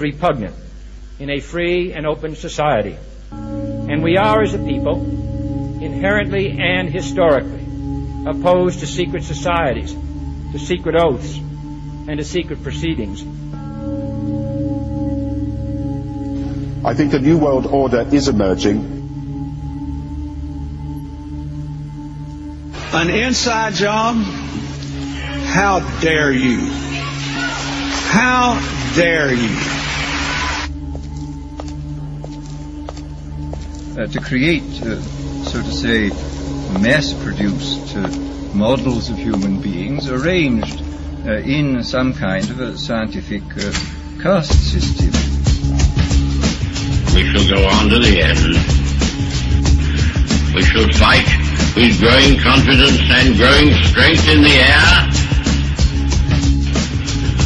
repugnant in a free and open society. And we are, as a people, inherently and historically opposed to secret societies, to secret oaths, and to secret proceedings. I think a new world order is emerging. An inside job? How dare you? How dare you? To create, so to say, mass-produced models of human beings arranged in some kind of a scientific caste system. We shall go on to the end. We shall fight with growing confidence and growing strength in the air.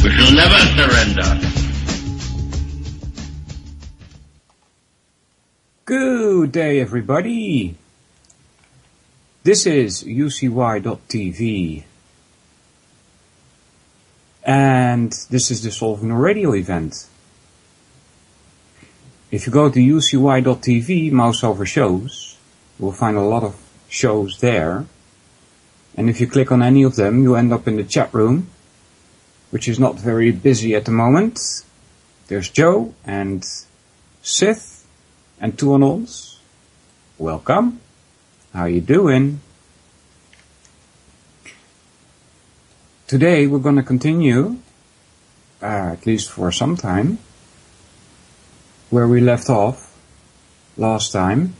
We shall never surrender. Good day, everybody. This is UCY.tv. And this is the Solvinur Radio event. If you go to UCY.tv, mouse over shows, you will find a lot of shows there. And if you click on any of them, you end up in the chat room, which is not very busy at the moment. There's Joe and Sith and two anons. Welcome. How you doing? Today we're going to continue, at least for some time, where we left off last time.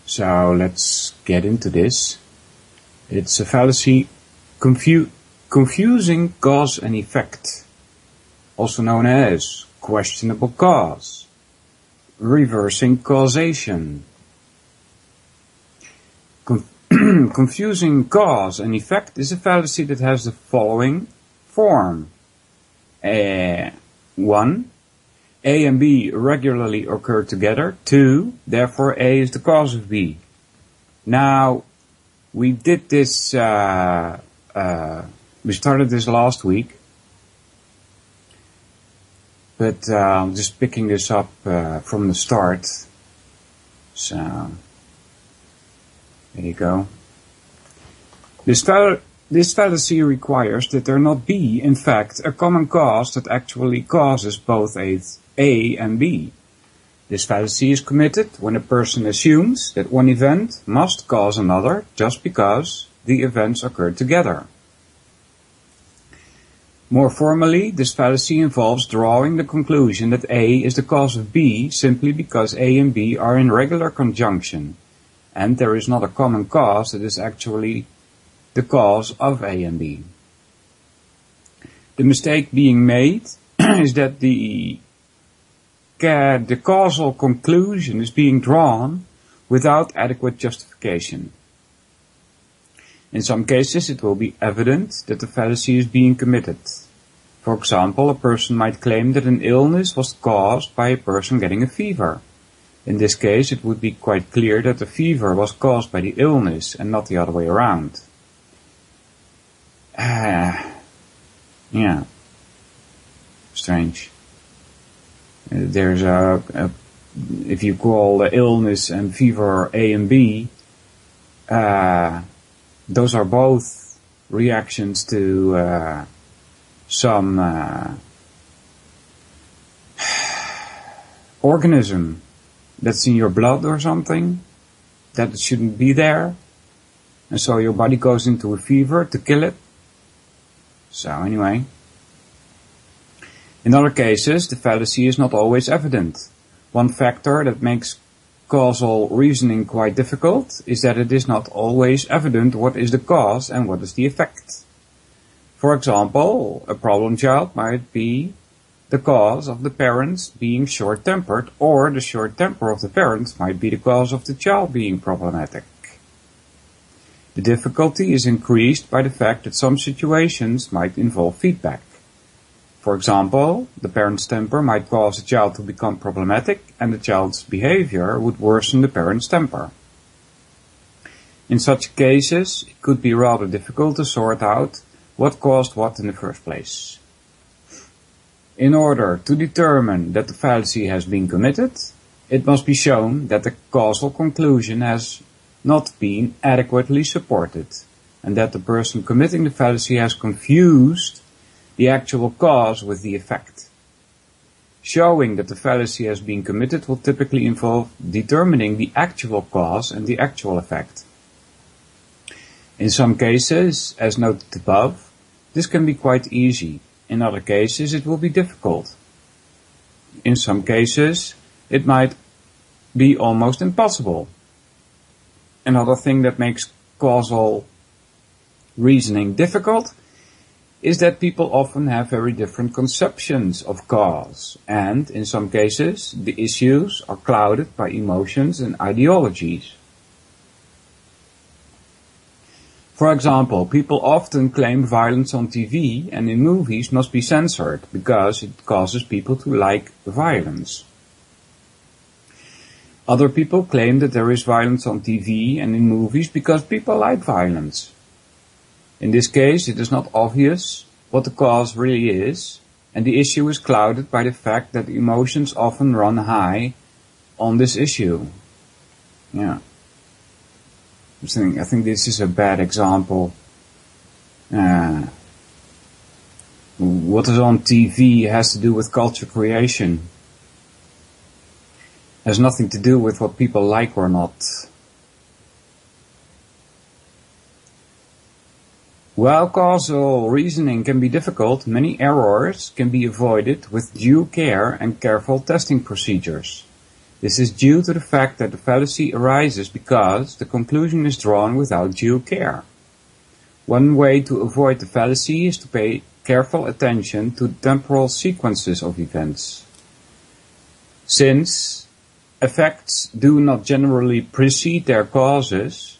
So let's get into this. It's a fallacy confusing cause and effect, also known as questionable cause, reversing causation. Confusing cause and effect is a fallacy that has the following form. 1. A and B regularly occur together. 2. Therefore A is the cause of B. Now, we did this, we started this last week. But I'm just picking this up from the start. So, there you go. This fallacy requires that there not be, in fact, a common cause that actually causes both A and B. This fallacy is committed when a person assumes that one event must cause another just because the events occur together. More formally, this fallacy involves drawing the conclusion that A is the cause of B simply because A and B are in regular conjunction, and there is not a common cause that is actually the cause of A and B. The mistake being made is that the causal conclusion is being drawn without adequate justification. In some cases, it will be evident that the fallacy is being committed. For example, a person might claim that an illness was caused by a person getting a fever. In this case, it would be quite clear that the fever was caused by the illness and not the other way around. Yeah. Strange. There's if you call the illness and fever A and B, those are both reactions to some organism that's in your blood or something that shouldn't be there, and so your body goes into a fever to kill it. So anyway, in other cases, the fallacy is not always evident. One factor that makes causal reasoning quite difficult is that it is not always evident what is the cause and what is the effect. For example, a problem child might be the cause of the parents being short-tempered, or the short temper of the parents might be the cause of the child being problematic. The difficulty is increased by the fact that some situations might involve feedback. For example, the parent's temper might cause the child to become problematic, and the child's behavior would worsen the parent's temper. In such cases, it could be rather difficult to sort out what caused what in the first place. In order to determine that the fallacy has been committed, it must be shown that the causal conclusion has not been adequately supported, and that the person committing the fallacy has confused the actual cause with the effect. Showing that the fallacy has been committed will typically involve determining the actual cause and the actual effect. In some cases, as noted above, this can be quite easy. In other cases, it will be difficult. In some cases, it might be almost impossible. Another thing that makes causal reasoning difficult is that people often have very different conceptions of cause, and in some cases, the issues are clouded by emotions and ideologies. For example, people often claim violence on TV and in movies must be censored because it causes people to like violence. Other people claim that there is violence on TV and in movies because people like violence. In this case, it is not obvious what the cause really is, and the issue is clouded by the fact that emotions often run high on this issue. Yeah. I think this is a bad example. What is on TV has to do with culture creation. Has nothing to do with what people like or not. While causal reasoning can be difficult, many errors can be avoided with due care and careful testing procedures. This is due to the fact that the fallacy arises because the conclusion is drawn without due care. One way to avoid the fallacy is to pay careful attention to temporal sequences of events. Since effects do not generally precede their causes,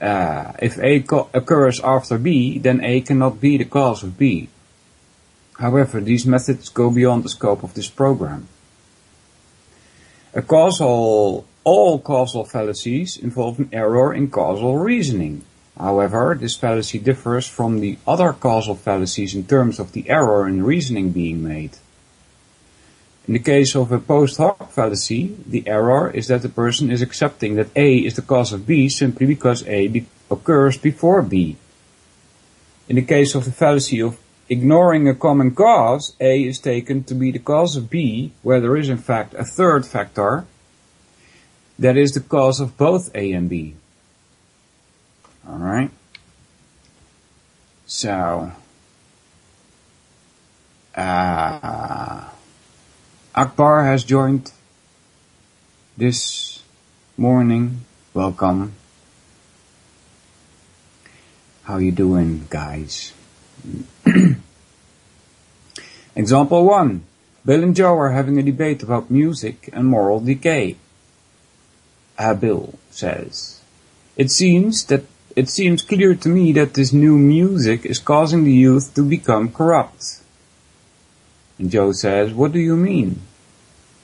if A occurs after B, then A cannot be the cause of B. However, these methods go beyond the scope of this program. All causal fallacies involve an error in causal reasoning. However, this fallacy differs from the other causal fallacies in terms of the error in reasoning being made. In the case of a post hoc fallacy, the error is that the person is accepting that A is the cause of B simply because A occurs before B. In the case of the fallacy of ignoring a common cause, A is taken to be the cause of B, where there is in fact a third factor that is the cause of both A and B. Alright? So, Akbar has joined this morning. Welcome. How you doing, guys? Example 1. Bill and Joe are having a debate about music and moral decay. Bill says, It seems clear to me that this new music is causing the youth to become corrupt. And Joe says, What do you mean?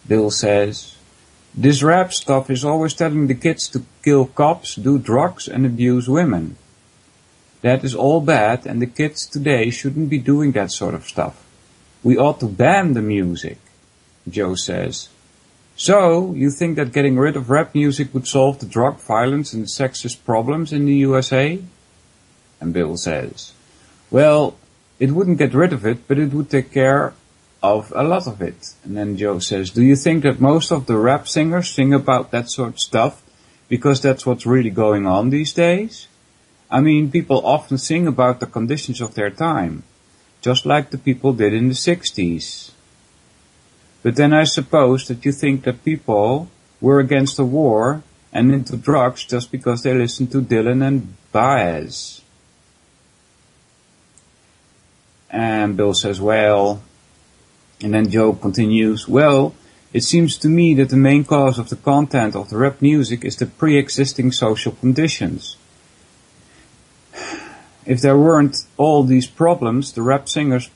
Bill says, This rap stuff is always telling the kids to kill cops, do drugs and abuse women. That is all bad, and the kids today shouldn't be doing that sort of stuff. We ought to ban the music, Joe says. So, you think that getting rid of rap music would solve the drug violence and the sexist problems in the USA? And Bill says, Well, it wouldn't get rid of it, but it would take care of a lot of it. And then Joe says, Do you think that most of the rap singers sing about that sort of stuff because that's what's really going on these days? I mean, people often sing about the conditions of their time, just like the people did in the 60s. But then I suppose that you think that people were against the war and into drugs just because they listened to Dylan and Baez. And Bill says, well, and then Joe continues, well, it seems to me that the main cause of the content of the rap music is the pre-existing social conditions. If there weren't all these problems, the rap singers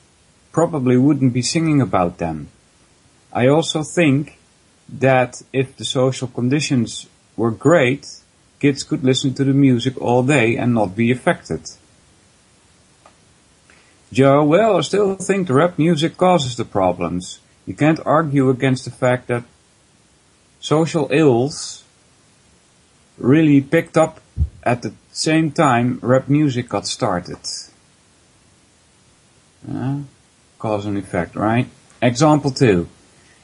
probably wouldn't be singing about them. I also think that if the social conditions were great, kids could listen to the music all day and not be affected. Joe, well, I still think the rap music causes the problems. You can't argue against the fact that social ills really picked up at the same time rap music got started. Cause and effect, right? Example 2.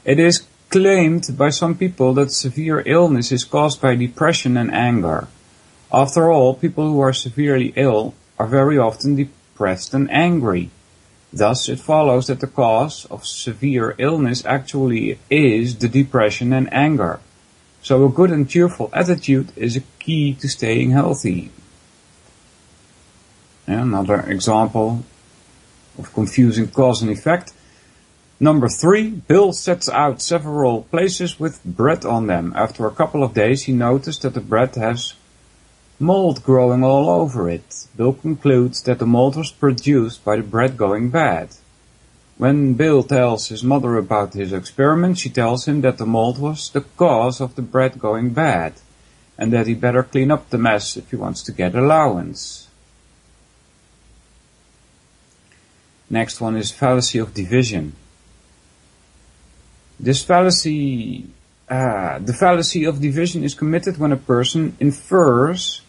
It is claimed by some people that severe illness is caused by depression and anger. After all, people who are severely ill are very often depressed and angry. Thus, it follows that the cause of severe illness actually is the depression and anger. So a good and cheerful attitude is a key to staying healthy. Another example of confusing cause and effect. Number 3, Bill sets out several places with bread on them. After a couple of days, he noticed that the bread has mold growing all over it. Bill concludes that the mold was produced by the bread going bad. When Bill tells his mother about his experiment, she tells him that the mold was the cause of the bread going bad, and that he better clean up the mess if he wants to get allowance. Next one is fallacy of division. This fallacy, the fallacy of division is committed when a person infers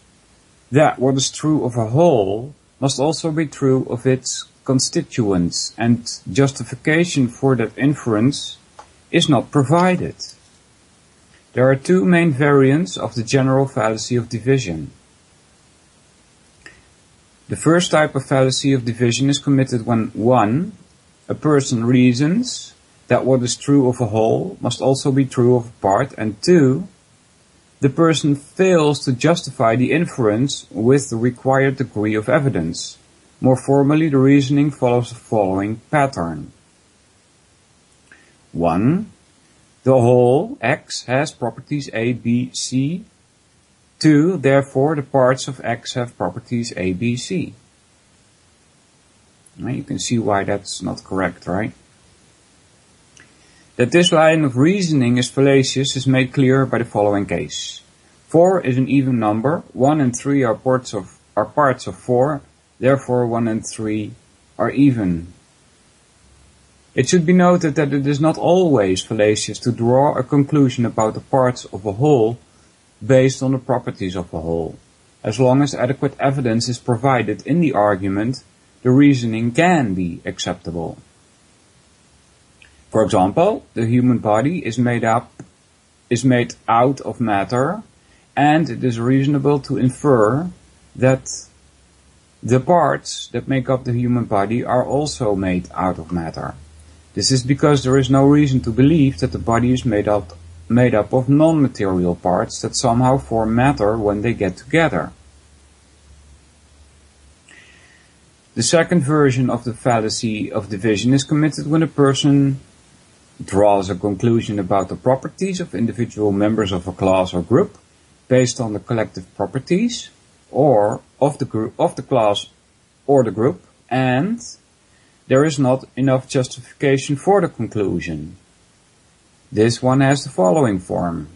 that what is true of a whole must also be true of its constituents, and justification for that inference is not provided. There are 2 main variants of the general fallacy of division. The first type of fallacy of division is committed when 1. A person reasons that what is true of a whole must also be true of a part, and 2. The person fails to justify the inference with the required degree of evidence. More formally, the reasoning follows the following pattern. 1. The whole X has properties A, B, C. 2. Therefore, the parts of X have properties A, B, C. Now you can see why that's not correct, right? That this line of reasoning is fallacious is made clear by the following case. 4 is an even number. 1 and 3 are parts of 4. Therefore, 1 and 3 are even. It should be noted that it is not always fallacious to draw a conclusion about the parts of a whole based on the properties of a whole. As long as adequate evidence is provided in the argument, the reasoning can be acceptable. For example, the human body is made out of matter, and it is reasonable to infer that the parts that make up the human body are also made out of matter. This is because there is no reason to believe that the body is made up of non-material parts that somehow form matter when they get together. The second version of the fallacy of division is committed when a person draws a conclusion about the properties of individual members of a class or group based on the collective properties or of the class or the group, and there is not enough justification for the conclusion. This one has the following form.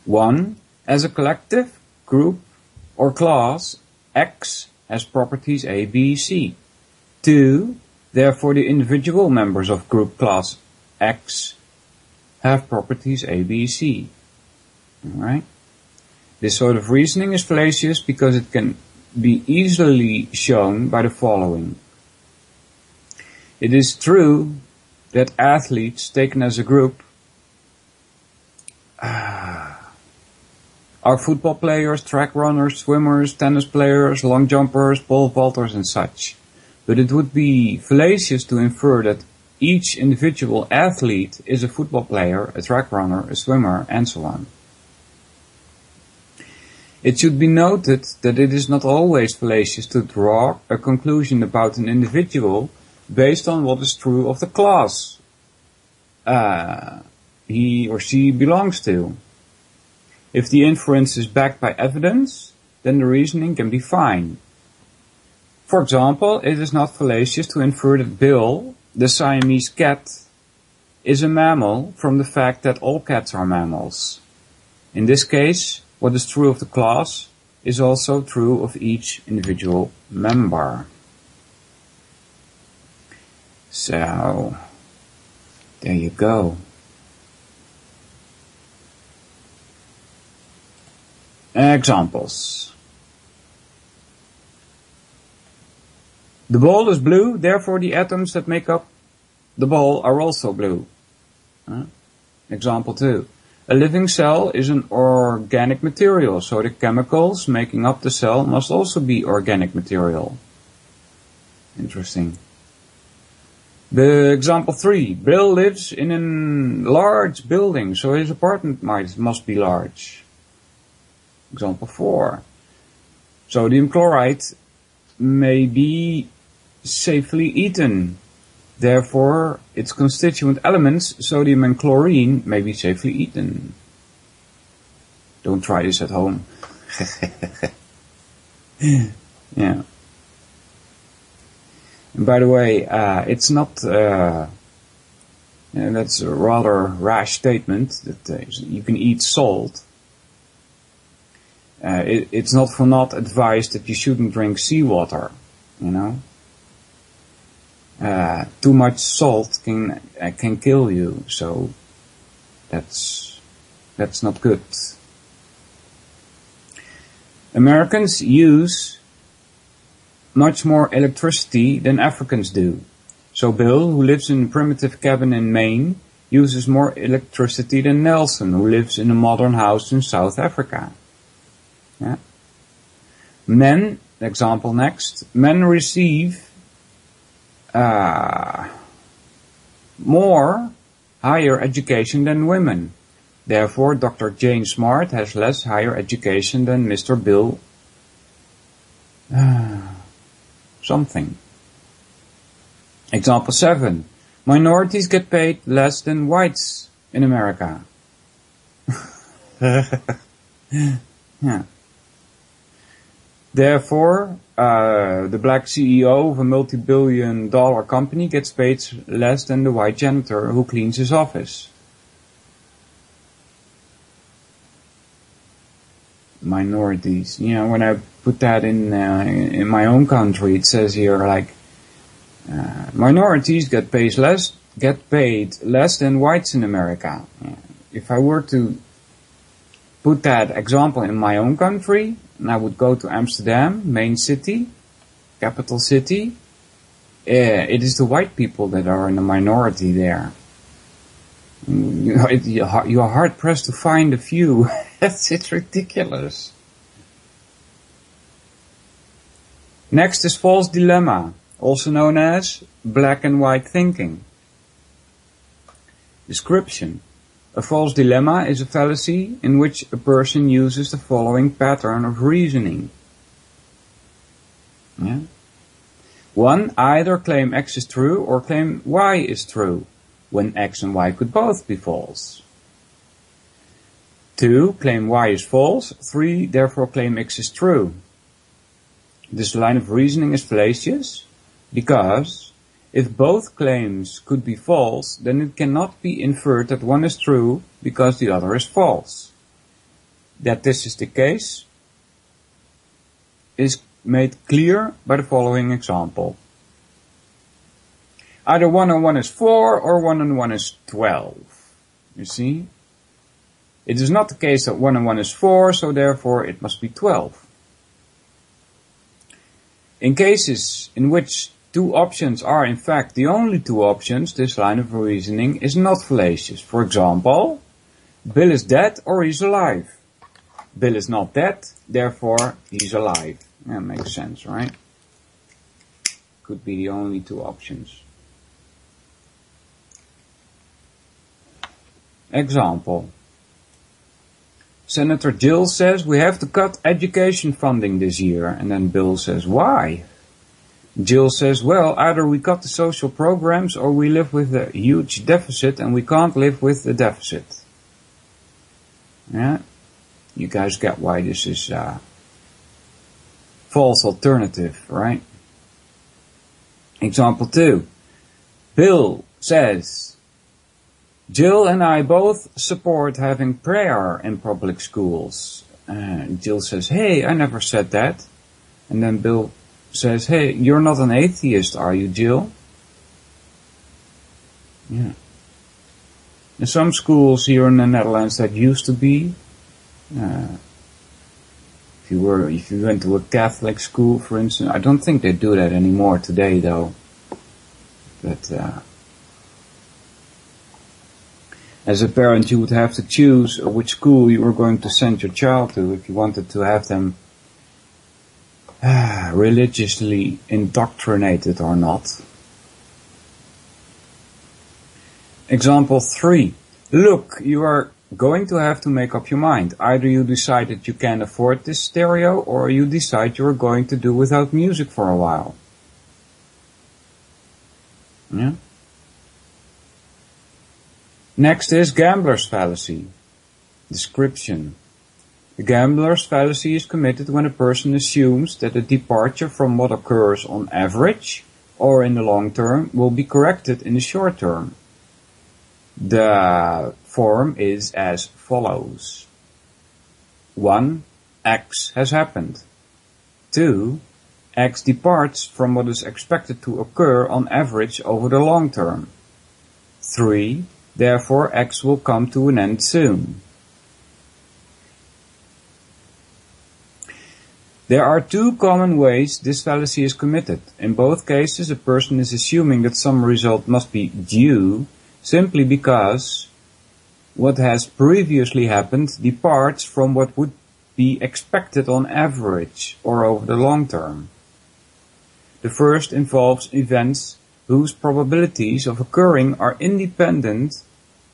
1. As a collective, group, or class, X has properties A, B, C. 2. Therefore, the individual members of group class X have properties A, B, C. Alright? This sort of reasoning is fallacious because it can be easily shown by the following. It is true that athletes taken as a group are football players, track runners, swimmers, tennis players, long jumpers, pole vaulters and such. But it would be fallacious to infer that each individual athlete is a football player, a track runner, a swimmer, and so on. It should be noted that it is not always fallacious to draw a conclusion about an individual based on what is true of the class he or she belongs to. If the inference is backed by evidence, then the reasoning can be fine. For example, it is not fallacious to infer that Bill, the Siamese cat, is a mammal from the fact that all cats are mammals. In this case, what is true of the class is also true of each individual member. So, there you go. Examples. The ball is blue, therefore the atoms that make up the ball are also blue. Example 2. A living cell is an organic material, so the chemicals making up the cell must also be organic material. Interesting. The example 3. Bill lives in a large building, so his apartment must be large. Example 4. Sodium chloride may be safely eaten. Therefore, its constituent elements, sodium and chlorine, may be safely eaten. Don't try this at home. Yeah. And by the way, it's not, that's a rather rash statement, that you can eat salt. It's not for naught advised that you shouldn't drink seawater, you know. Too much salt can kill you, so that's not good. Americans use much more electricity than Africans do. So Bill, who lives in a primitive cabin in Maine, uses more electricity than Nelson, who lives in a modern house in South Africa. Yeah. Men, example next, men receive more higher education than women. Therefore, Dr. Jane Smart has less higher education than Mr. Bill something. Example 7. Minorities get paid less than whites in America. Yeah. Therefore, the black CEO of a multi-billion-dollar company gets paid less than the white janitor who cleans his office. Minorities. You know, when I put that in my own country, it says here like minorities get paid less than whites in America. If I were to put that example in my own country, and I would go to Amsterdam, main city, capital city, it is the white people that are in the minority there. You are hard pressed to find a few. It's ridiculous. Next is false dilemma, also known as black and white thinking. Description. A false dilemma is a fallacy in which a person uses the following pattern of reasoning. Yeah. 1. Either claim X is true or claim Y is true, when X and Y could both be false. 2. Claim Y is false. 3. Therefore claim X is true. This line of reasoning is fallacious because if both claims could be false, then it cannot be inferred that one is true because the other is false. That this is the case is made clear by the following example. Either 1 and 1 is 4 or 1 and 1 is 12. You see? It is not the case that 1 and 1 is 4, so therefore it must be 12. In cases in which two options are in fact the only two options, this line of reasoning is not fallacious. For example, Bill is dead or he's alive. Bill is not dead, therefore he's alive. That makes sense, right? Could be the only two options. Example. Senator Jill says we have to cut education funding this year. And then Bill says, why? Jill says, well, either we cut the social programs or we live with a huge deficit and we can't live with the deficit. Yeah? You guys get why this is false alternative, right? Example 2. Bill says, Jill and I both support having prayer in public schools. Jill says, hey, I never said that. And then Bill says, hey, you're not an atheist, are you, Jill? Yeah. In some schools here in the Netherlands that used to be, if you went to a Catholic school, for instance, I don't think they do that anymore today though. But as a parent you would have to choose which school you were going to send your child to if you wanted to have them religiously indoctrinated or not. Example 3. Look, you are going to have to make up your mind. Either you decide that you can afford this stereo, or you decide you are going to do without music for a while. Yeah. Next is gambler's fallacy. Description. The gambler's fallacy is committed when a person assumes that a departure from what occurs on average or in the long term will be corrected in the short term. The form is as follows. 1. X has happened. 2. X departs from what is expected to occur on average over the long term. 3. Therefore X will come to an end soon. There are 2 common ways this fallacy is committed. In both cases, a person is assuming that some result must be due simply because what has previously happened departs from what would be expected on average or over the long term. The first involves events whose probabilities of occurring are independent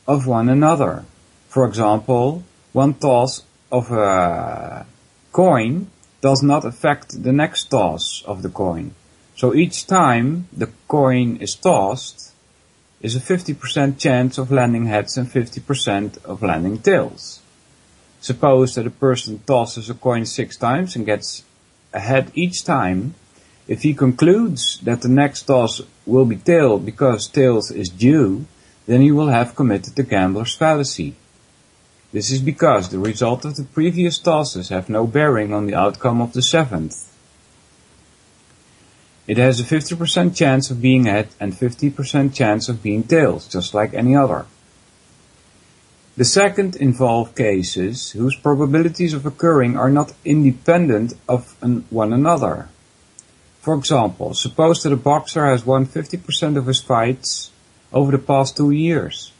of one another. For example, one toss of a coin does not affect the next toss of the coin. So each time the coin is tossed is a 50% chance of landing heads and 50% of landing tails. Suppose that a person tosses a coin 6 times and gets a head each time. If he concludes that the next toss will be tail because tails is due, then he will have committed the gambler's fallacy. This is because the result of the previous tosses have no bearing on the outcome of the 7th. It has a 50% chance of being head and 50% chance of being tails, just like any other. The second involve cases whose probabilities of occurring are not independent of one another. For example, suppose that a boxer has won 50% of his fights over the past 2 years.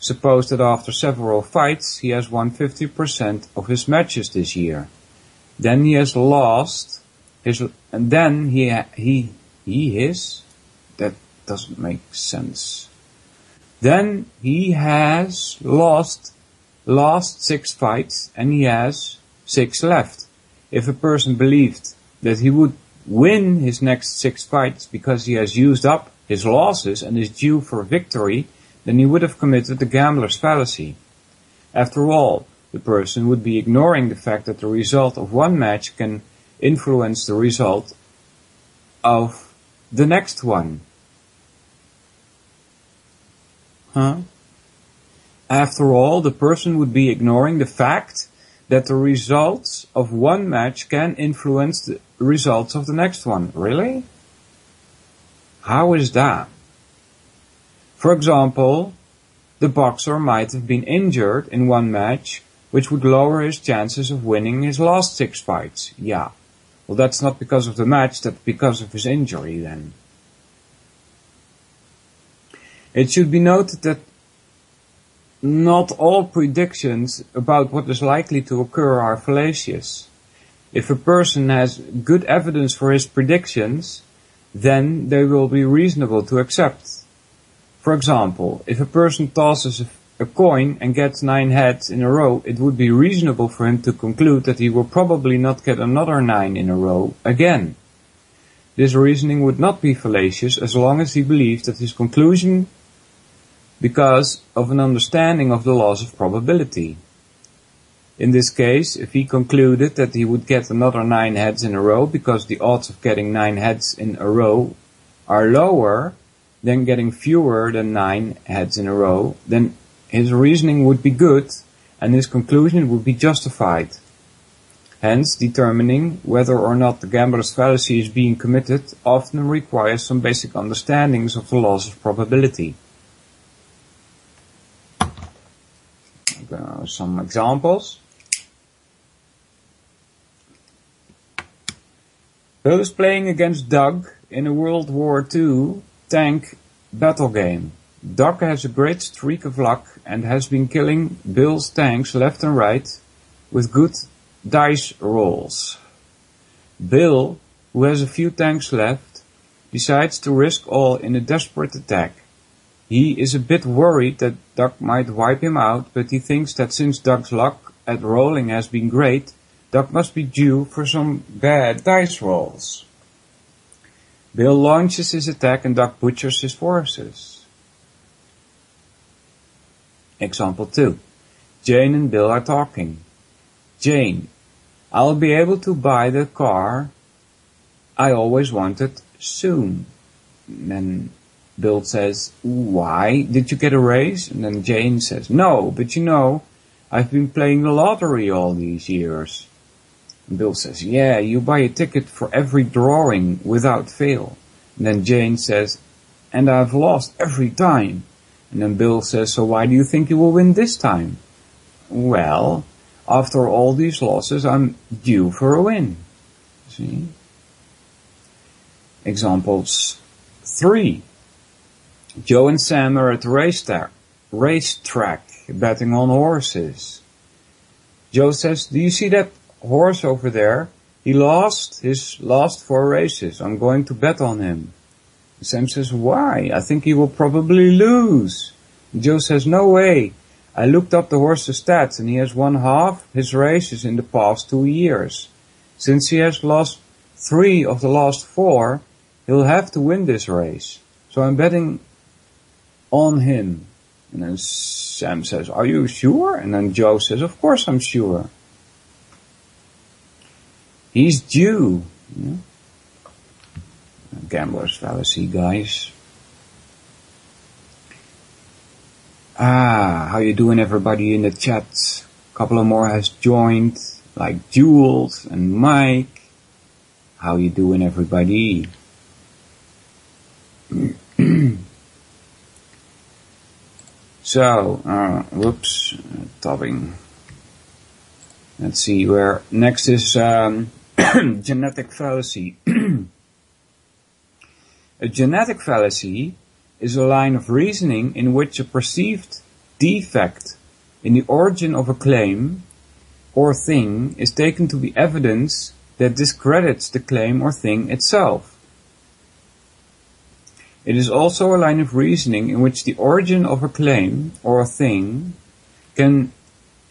Suppose that after several fights he has won 50% of his matches this year. Then he has lost and then that doesn't make sense. Then he has lost 6 fights and he has 6 left. If a person believed that he would win his next 6 fights because he has used up his losses and is due for victory, then he would have committed the gambler's fallacy. After all, the person would be ignoring the fact that the result of one match can influence the result of the next one. After all, the person would be ignoring the fact that the results of one match can influence the results of the next one. Really? How is that? For example, the boxer might have been injured in one match, which would lower his chances of winning his last 6 fights. Yeah. Well, that's not because of the match, that's because of his injury then. It should be noted that not all predictions about what is likely to occur are fallacious. If a person has good evidence for his predictions, then they will be reasonable to accept. For example, if a person tosses a coin and gets 9 heads in a row, it would be reasonable for him to conclude that he will probably not get another 9 in a row again. This reasoning would not be fallacious as long as he believed that his conclusion because of an understanding of the laws of probability. In this case, if he concluded that he would get another 9 heads in a row because the odds of getting 9 heads in a row are lower than getting fewer than 9 heads in a row, then his reasoning would be good and his conclusion would be justified. Hence, determining whether or not the gambler's fallacy is being committed often requires some basic understandings of the laws of probability. Now some examples. Bill is playing against Doug in a World War II tank battle game. Doug has a great streak of luck and has been killing Bill's tanks left and right with good dice rolls. Bill, who has a few tanks left, decides to risk all in a desperate attack. He is a bit worried that Doug might wipe him out, but he thinks that since Doug's luck at rolling has been great, Doug must be due for some bad dice rolls. Bill launches his attack and Doug butchers his forces. Example 2. Jane and Bill are talking. Jane: I'll be able to buy the car I always wanted soon. And then Bill says, why? Did you get a raise? And then Jane says, no, but you know, I've been playing the lottery all these years. And Bill says, yeah, you buy a ticket for every drawing without fail. And then Jane says, and I've lost every time. And then Bill says, so why do you think you will win this time? Well, after all these losses, I'm due for a win. See? Examples 3. Joe and Sam are at the racetrack betting on horses. Joe says, do you see that horse over there? He lost his last 4 races. I'm going to bet on him. Sam says, why? I think he will probably lose. Joe says, no way. I looked up the horse's stats and he has won half his races in the past 2 years. Since he has lost 3 of the last 4, he'll have to win this race. So I'm betting on him. And then Sam says, are you sure? And then Joe says, of course I'm sure. He's due. Yeah. Gambler's fallacy, guys. How you doing, everybody in the chat? A couple of more has joined, like Jules and Mike. How you doing, everybody? So, whoops, tabbing. Let's see where next is genetic fallacy. A genetic fallacy is a line of reasoning in which a perceived defect in the origin of a claim or thing is taken to be evidence that discredits the claim or thing itself. It is also a line of reasoning in which the origin of a claim or a thing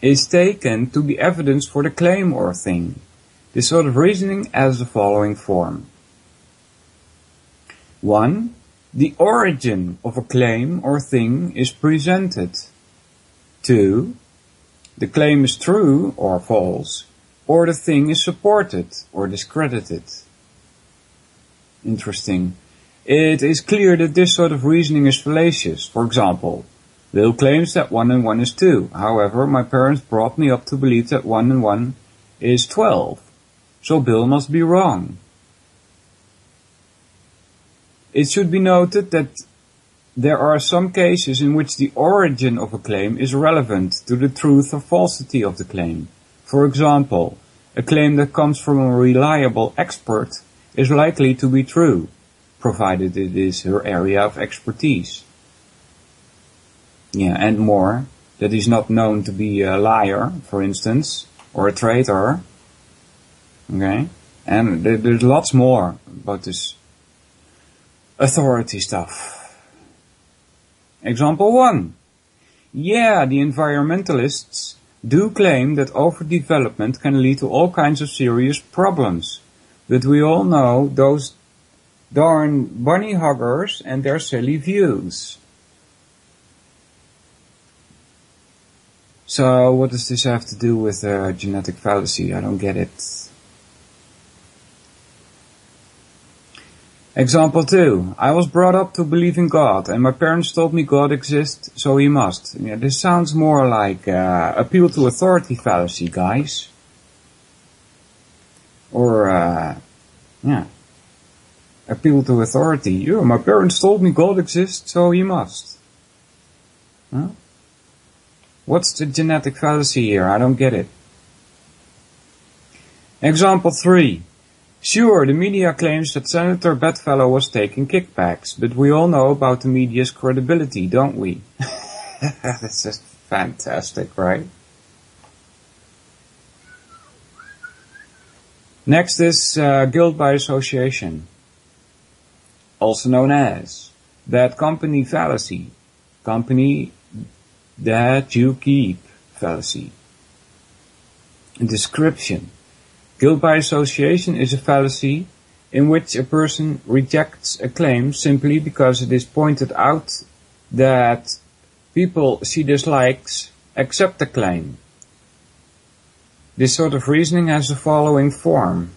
is taken to be evidence for the claim or thing. This sort of reasoning has the following form. 1. The origin of a claim or thing is presented. 2. The claim is true or false, or the thing is supported or discredited. Interesting. It is clear that this sort of reasoning is fallacious. For example, Bill claims that 1 and 1 is 2. However, my parents brought me up to believe that 1 and 1 is 12. So Bill must be wrong. It should be noted that there are some cases in which the origin of a claim is relevant to the truth or falsity of the claim. For example, a claim that comes from a reliable expert is likely to be true, provided it is her area of expertise. Yeah, and more, that is not known to be a liar, for instance, or a traitor. Okay? And there's lots more about this authority stuff. Example 1. Yeah, the environmentalists do claim that overdevelopment can lead to all kinds of serious problems. But we all know those darn bunny huggers and their silly views. So what does this have to do with genetic fallacy? I don't get it. Example 2. I was brought up to believe in God, and my parents told me God exists, so he must. Yeah, this sounds more like appeal to authority fallacy, guys. Or, yeah. Appeal to authority. Yeah, my parents told me God exists, so he must. Huh? What's the genetic fallacy here? I don't get it. Example 3. Sure, the media claims that Senator Bedfellow was taking kickbacks, but we all know about the media's credibility, don't we? That's just fantastic, right? Next is guilt by association, also known as bad company fallacy, company that you keep fallacy. Description. Guilt by association is a fallacy in which a person rejects a claim simply because it is pointed out that people she dislikes accept the claim. This sort of reasoning has the following form.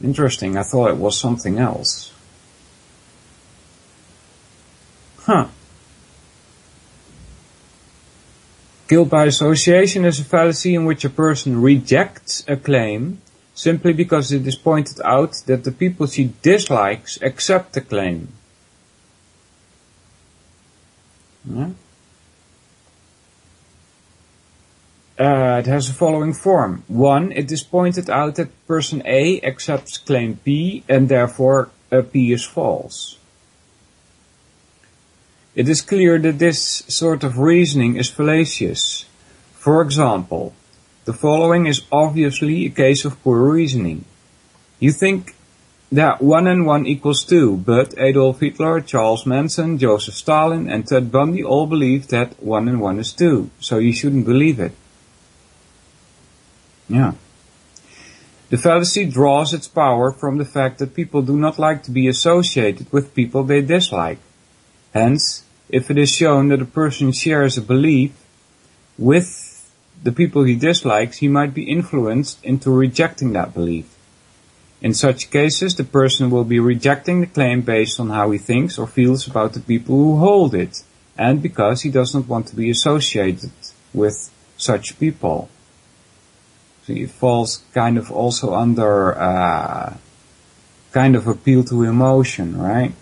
Interesting, I thought it was something else. Guilt by association is a fallacy in which a person rejects a claim simply because it is pointed out that the people she dislikes accept the claim. Yeah. It has the following form. 1. It is pointed out that person A accepts claim P and therefore P is false. It is clear that this sort of reasoning is fallacious. For example, the following is obviously a case of poor reasoning. You think that 1 and 1 equals 2, but Adolf Hitler, Charles Manson, Joseph Stalin and Ted Bundy all believe that 1 and 1 is 2, so you shouldn't believe it. Yeah. The fallacy draws its power from the fact that people do not like to be associated with people they dislike. Hence, if it is shown that a person shares a belief with the people he dislikes, he might be influenced into rejecting that belief. In such cases, the person will be rejecting the claim based on how he thinks or feels about the people who hold it, and because he does not want to be associated with such people. So it falls kind of also under kind of appeal to emotion, right?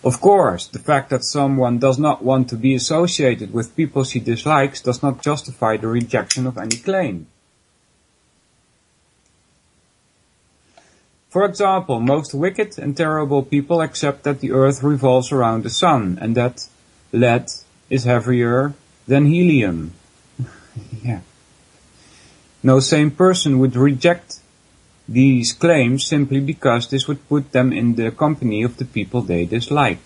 Of course, the fact that someone does not want to be associated with people she dislikes does not justify the rejection of any claim. For example, most wicked and terrible people accept that the earth revolves around the sun and that lead is heavier than helium. Yeah. No sane person would reject these claims simply because this would put them in the company of the people they dislike.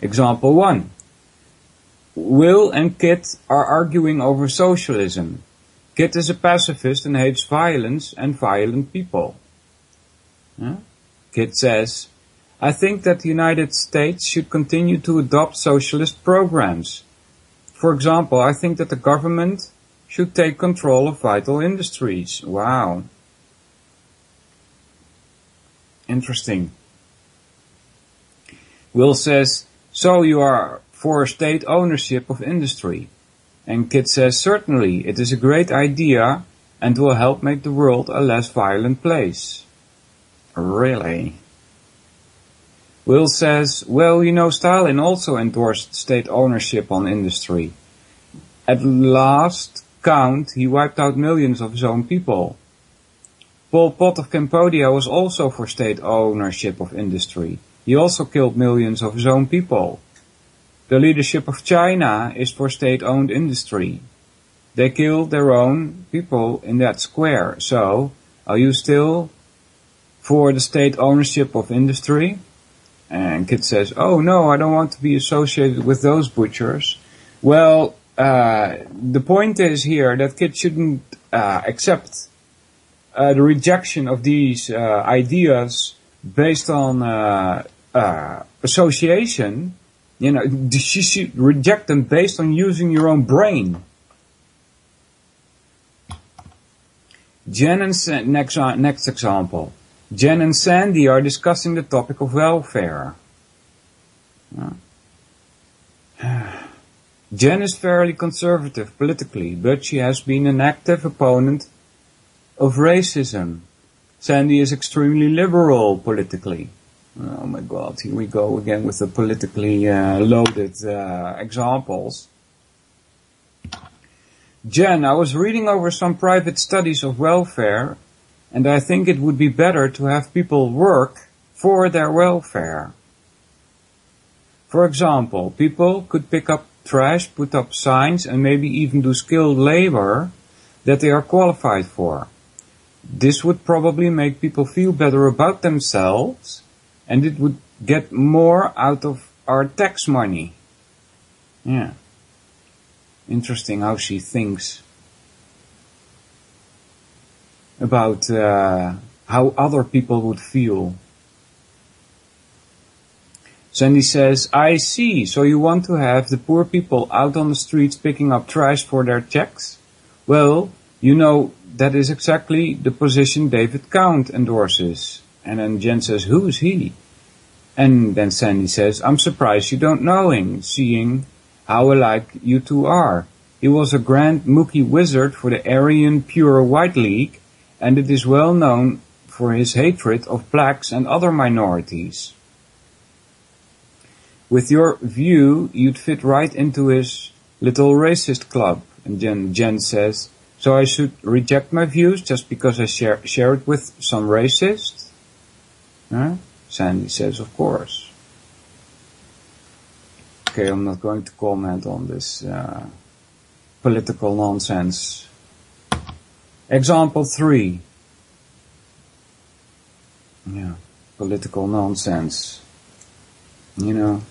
Example 1. Will and Kit are arguing over socialism. Kit is a pacifist and hates violence and violent people. Kit says, I think that the United States should continue to adopt socialist programs. For example, I think that the government should take control of vital industries. Wow. Interesting. Will says, so you are for state ownership of industry. And Kit says, certainly, it is a great idea and will help make the world a less violent place. Really? Will says, well, you know, Stalin also endorsed state ownership on industry. At last count, he wiped out millions of his own people. Pol Pot of Cambodia was also for state ownership of industry. He also killed millions of his own people. The leadership of China is for state-owned industry. They killed their own people in that square. So, are you still for the state ownership of industry? And Kit says, oh no, I don't want to be associated with those butchers. Well, the point is here that Kit shouldn't accept the rejection of these ideas based on association. You know, you should reject them based on using your own brain. Jen and next example. Jen and Sandy are discussing the topic of welfare. Jen is fairly conservative politically, but she has been an active opponent of racism. Sandy is extremely liberal politically. Oh my God, here we go again with the politically loaded examples. Jen, I was reading over some private studies of welfare, and I think it would be better to have people work for their welfare. For example, people could pick up trash, put up signs, and maybe even do skilled labor that they are qualified for. This would probably make people feel better about themselves, and it would get more out of our tax money. Yeah. Interesting how she thinks about how other people would feel. Sandy says, I see, so you want to have the poor people out on the streets picking up trash for their checks? Well, you know, that is exactly the position David Count endorses. And then Jen says, who is he? And then Sandy says, I'm surprised you don't know him, seeing how alike you two are. He was a Grand Mookie wizard for the Aryan Pure White League, and it is well known for his hatred of blacks and other minorities. With your view, you'd fit right into his little racist club. And Jen says, so I should reject my views just because I share it with some racist? Huh? Sandy says, of course. Okay, I'm not going to comment on this political nonsense. Example 3. Yeah, political nonsense. You know.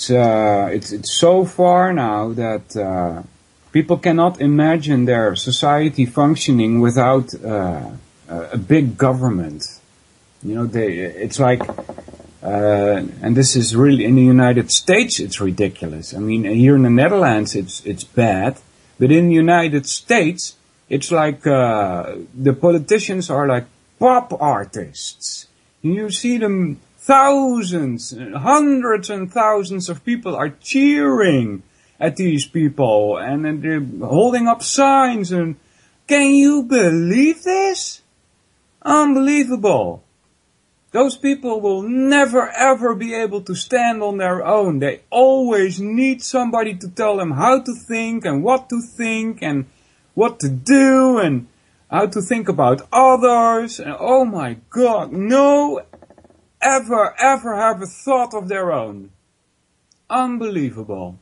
It's so far now that people cannot imagine their society functioning without a big government. You know, it's like, and this is really in the United States, it's ridiculous. I mean, here in the Netherlands, it's bad, but in the United States, it's like the politicians are like pop artists. You see them. Thousands, hundreds and thousands of people are cheering at these people and they're holding up signs and can you believe this? Unbelievable. Those people will never ever be able to stand on their own. They always need somebody to tell them how to think and what to do and how to think about others. And oh my God, no ever have a thought of their own. Unbelievable.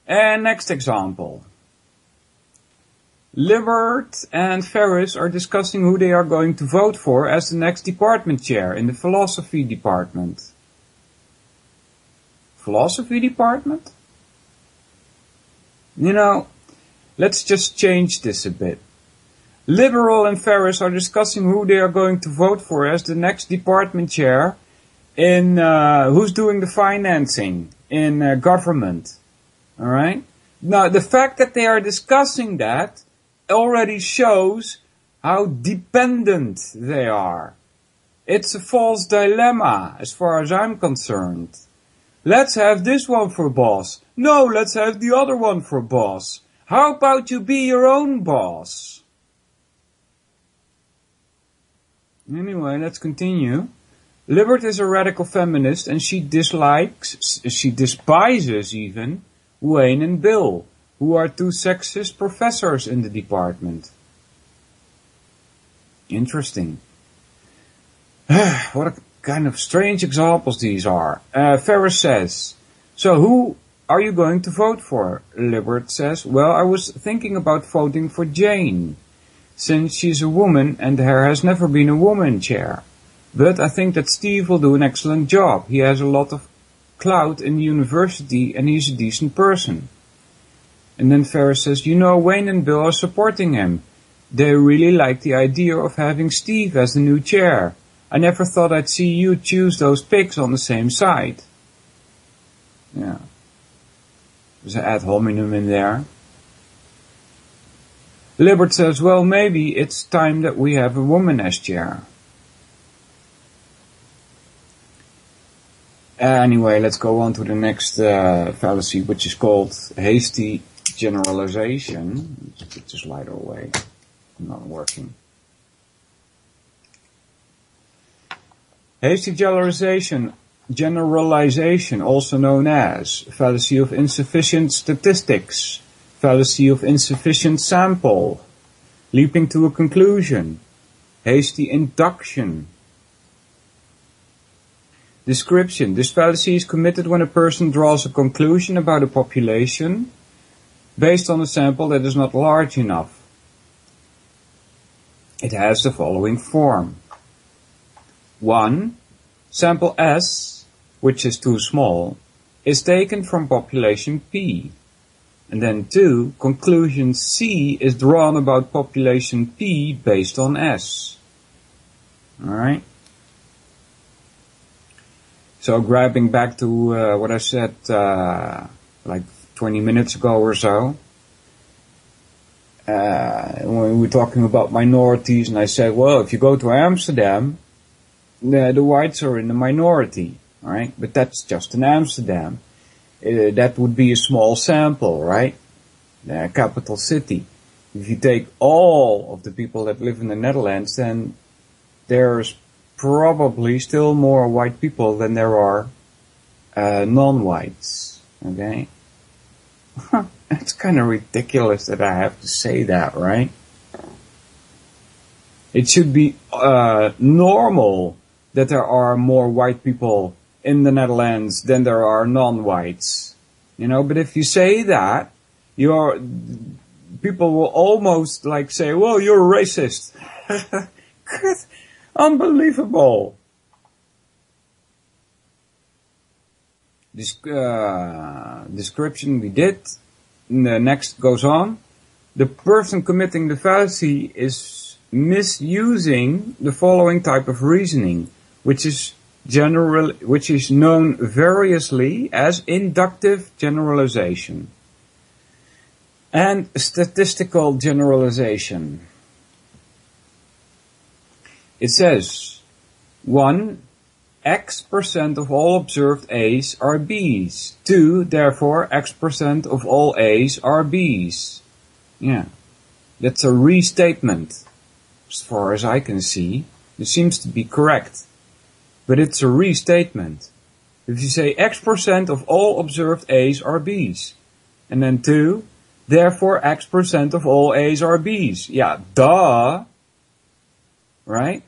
And next example. Libert and Ferris are discussing who they are going to vote for as the next department chair in the philosophy department. Philosophy department? You know, let's just change this a bit. Liberal and Ferris are discussing who they are going to vote for as the next department chair in who's doing the financing in government. Alright? Now, the fact that they are discussing that already shows how dependent they are. It's a false dilemma as far as I'm concerned. Let's have this one for boss. No, let's have the other one for boss. How about you be your own boss? Anyway, let's continue. Libert is a radical feminist and she despises even, Wayne and Bill, who are two sexist professors in the department. Interesting. What a kind of strange examples these are. Ferris says, so who are you going to vote for? Libert says, well, I was thinking about voting for Jane, since she's a woman and there has never been a woman chair. But I think that Steve will do an excellent job. He has a lot of clout in the university and he's a decent person. And then Ferris says, you know, Wayne and Bill are supporting him. They really like the idea of having Steve as the new chair. I never thought I'd see you choose those pigs on the same side. Yeah. There's an ad hominem in there. Libert says, well, maybe it's time that we have a woman as chair. Anyway, let's go on to the next fallacy, which is called hasty generalization. Let's put this lighter away. Not working. Hasty generalization, also known as fallacy of insufficient statistics, fallacy of insufficient sample, leaping to a conclusion, hasty induction. Description. This fallacy is committed when a person draws a conclusion about a population based on a sample that is not large enough. It has the following form. 1. Sample S, which is too small, is taken from population P. And then 2. Conclusion C is drawn about population P based on S. Alright? So grabbing back to what I said like 20 minutes ago or so, when we were talking about minorities, and I said, well, if you go to Amsterdam, the whites are in the minority, right? But that's just in Amsterdam. That would be a small sample, right? The capital city. If you take all of the people that live in the Netherlands, then there's probably still more white people than there are non-whites. Okay? It's kind of ridiculous that I have to say that, right? It should be normal that there are more white people in the Netherlands than there are non-whites. You know, but if you say that, people will almost like say, well, you're a racist. Unbelievable. This description we did. The next goes on. The person committing the fallacy is misusing the following type of reasoning, which is known variously as inductive generalization and statistical generalization. It says, 1. X% of all observed A's are B's. 2. Therefore, X% of all A's are B's. Yeah. That's a restatement. As far as I can see, it seems to be correct. But it's a restatement. If you say X% of all observed A's are B's. And then 2. Therefore, X% of all A's are B's. Yeah, duh. Right?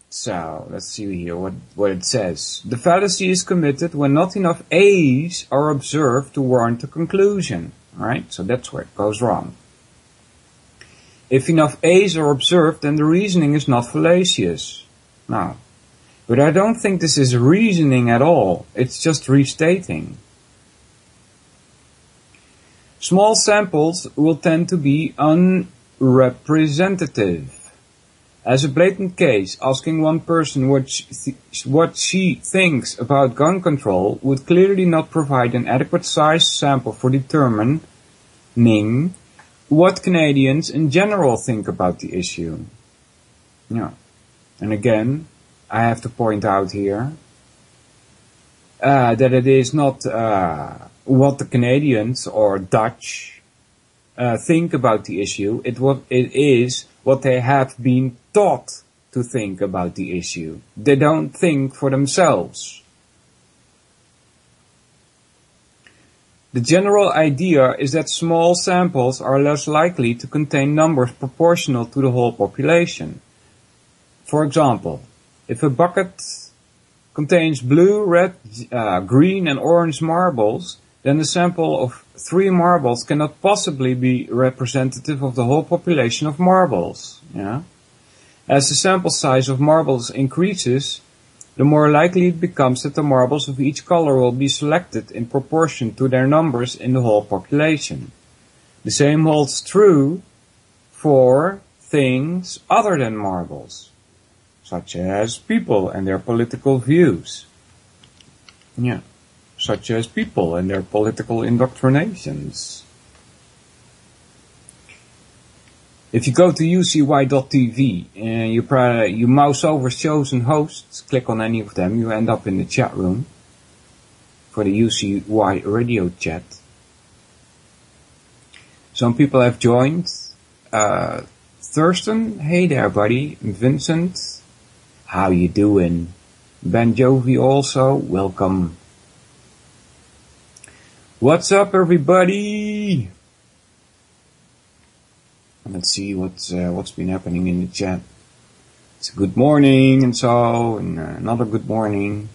So, let's see here what it says. The fallacy is committed when not enough A's are observed to warrant a conclusion. Right? So that's where it goes wrong. If enough A's are observed, then the reasoning is not fallacious. No. But I don't think this is reasoning at all. It's just restating. Small samples will tend to be unrepresentative. As a blatant case, asking one person what she thinks about gun control would clearly not provide an adequate size sample for determining what Canadians in general think about the issue. Yeah. And again, I have to point out here that it is not what the Canadians or Dutch think about the issue. It is what they have been taught to think about the issue. They don't think for themselves. The general idea is that small samples are less likely to contain numbers proportional to the whole population. For example, if a bucket contains blue, red, green and orange marbles, then the sample of 3 marbles cannot possibly be representative of the whole population of marbles. Yeah? As the sample size of marbles increases, the more likely it becomes that the marbles of each color will be selected in proportion to their numbers in the whole population. The same holds true for things other than marbles, such as people and their political views. Yeah. Such as people and their political indoctrinations. If you go to ucy.tv and you mouse over shows and hosts, click on any of them, you end up in the chat room for the UCY radio chat. Some people have joined. Thurston, hey there buddy. Vincent, how you doing? Ben Jovi also, welcome. What's up everybody? Let's see what's been happening in the chat. It's a good morning and so, and another good morning.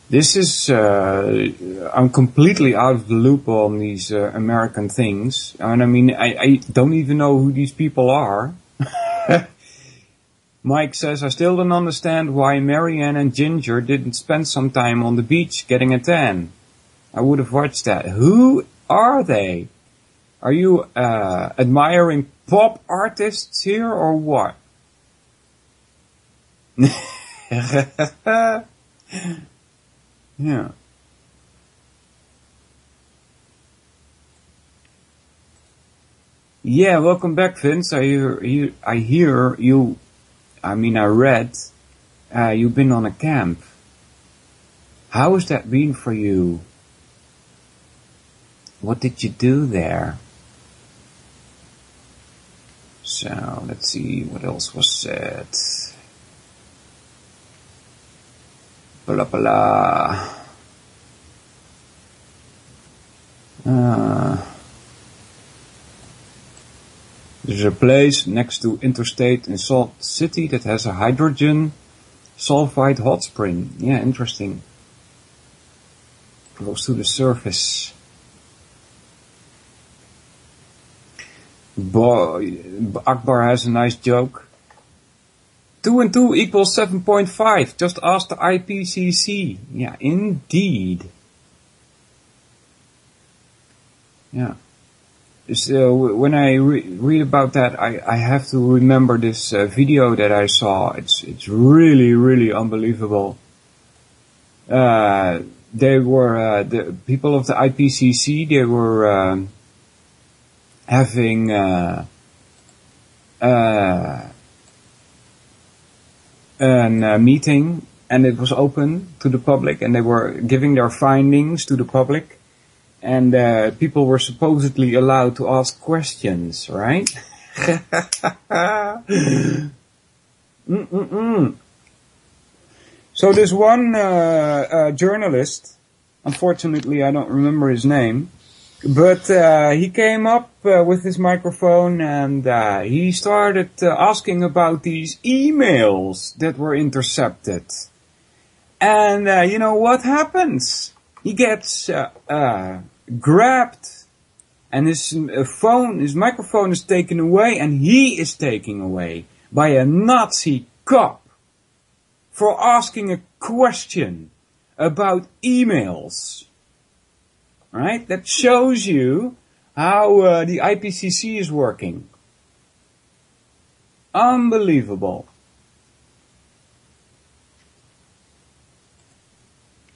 This is, I'm completely out of the loop on these American things. And I mean, I don't even know who these people are. Mike says, I still don't understand why Marianne and Ginger didn't spend some time on the beach getting a tan. I would have watched that. Who are they? Are you admiring pop artists here or what? Yeah. Yeah, welcome back, Vince. I hear you. I mean, I read you've been on a camp. How has that been for you? What did you do there? So, let's see what else was said. Blah, blah. There's a place next to Interstate in Salt City that has a hydrogen sulfide hot spring. Yeah, interesting. Close to the surface. Boy, Akbar has a nice joke. 2 and 2 equals 7.5. Just ask the IPCC. Yeah, indeed. Yeah. So when I read about that, I have to remember this video that I saw. It's really, really unbelievable. They were the people of the IPCC. They were having a meeting, and it was open to the public, and they were giving their findings to the public, and people were supposedly allowed to ask questions, right? So this one journalist, unfortunately I don't remember his name, but he came up with his microphone, and he started asking about these emails that were intercepted. And you know what happens? He gets grabbed, and his microphone is taken away, and he is taken away by a Nazi cop for asking a question about emails. Right? That shows you how the IPCC is working. Unbelievable.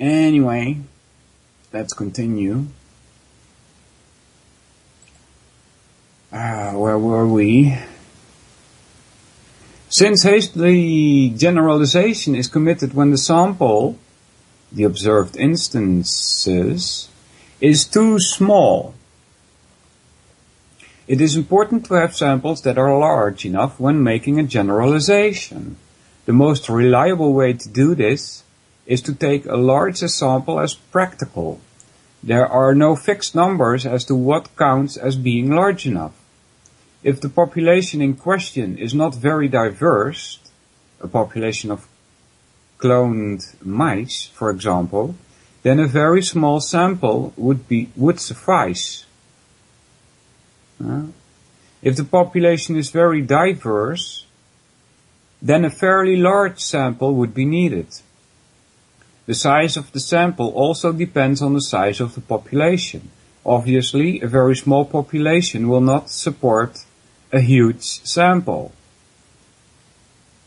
Anyway, let's continue. Where were we? Since hasty generalization is committed when the sample, the observed instances, is too small, it is important to have samples that are large enough when making a generalization. The most reliable way to do this is to take a large sample as practical. There are no fixed numbers as to what counts as being large enough. If the population in question is not very diverse, a population of cloned mice, for example, then a very small sample would suffice. If the population is very diverse, then a fairly large sample would be needed. The size of the sample also depends on the size of the population. Obviously, a very small population will not support a huge sample.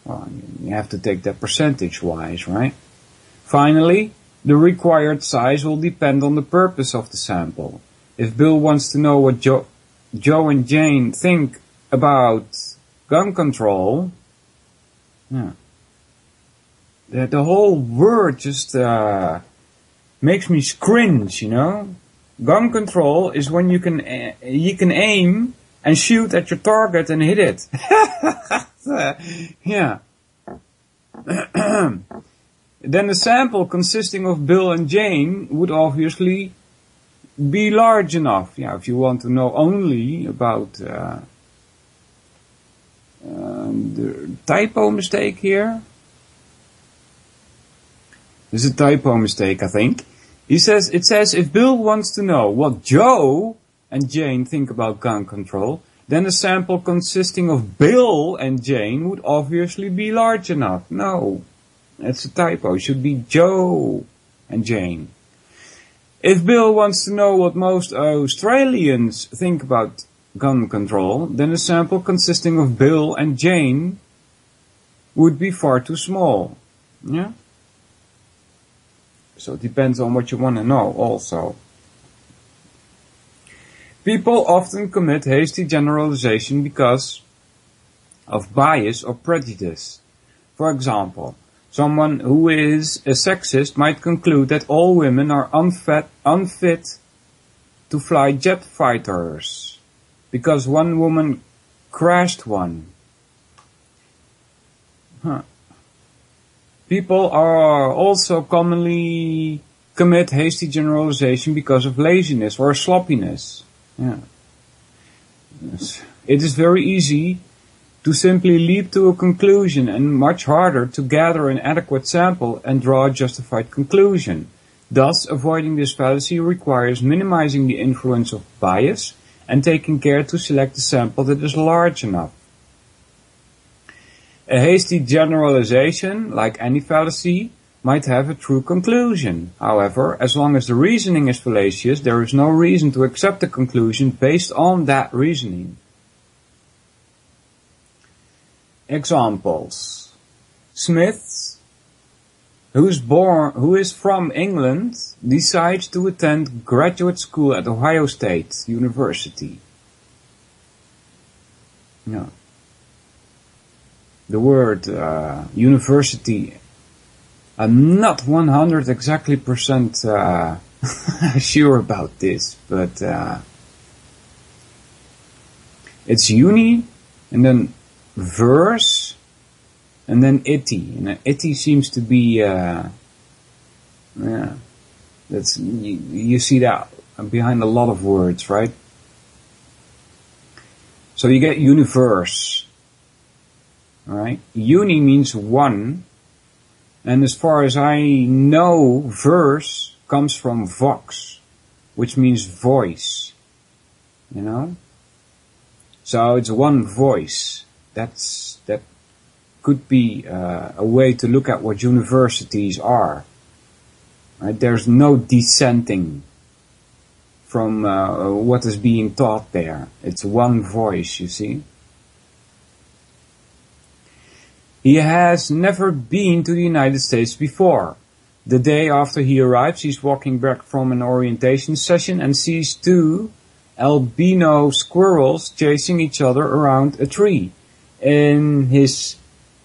Well, you have to take that percentage-wise, right? Finally, The required size will depend on the purpose of the sample. If Bill wants to know what Joe and Jane think about gun control, the whole word just makes me cringe, you know. Gun control is when you can aim and shoot at your target and hit it. Yeah. Then the sample consisting of Bill and Jane would obviously be large enough. Yeah, if you want to know only about the typo mistake here. There's a typo mistake, I think. It says, if Bill wants to know what Joe and Jane think about gun control, then the sample consisting of Bill and Jane would obviously be large enough. No, that's a typo. It should be Joe and Jane. If Bill wants to know what most Australians think about gun control, then the sample consisting of Bill and Jane would be far too small. Yeah? So it depends on what you want to know also. People often commit hasty generalization because of bias or prejudice. For example, someone who is a sexist might conclude that all women are unfit to fly jet fighters because one woman crashed one. People are also commonly commit hasty generalization because of laziness or sloppiness. Yeah. It is very easy to simply leap to a conclusion and much harder to gather an adequate sample and draw a justified conclusion. Thus, avoiding this fallacy requires minimizing the influence of bias and taking care to select a sample that is large enough. A hasty generalization, like any fallacy, might have a true conclusion. However, as long as the reasoning is fallacious, there is no reason to accept a conclusion based on that reasoning. Examples. Smith, who is from England, decides to attend graduate school at Ohio State University. Yeah. The word university, I'm not 100 exactly % sure about this, but it's uni, and then verse, and then itty. And itty seems to be, that's you see that behind a lot of words, right? So you get universe. Alright, uni means one, and as far as I know, verse comes from vox, which means voice, you know? So it's one voice. That could be a way to look at what universities are. Right? There's no dissenting from what is being taught there. It's one voice, you see? He has never been to the United States before. The day after he arrives, he's walking back from an orientation session and sees two albino squirrels chasing each other around a tree. In his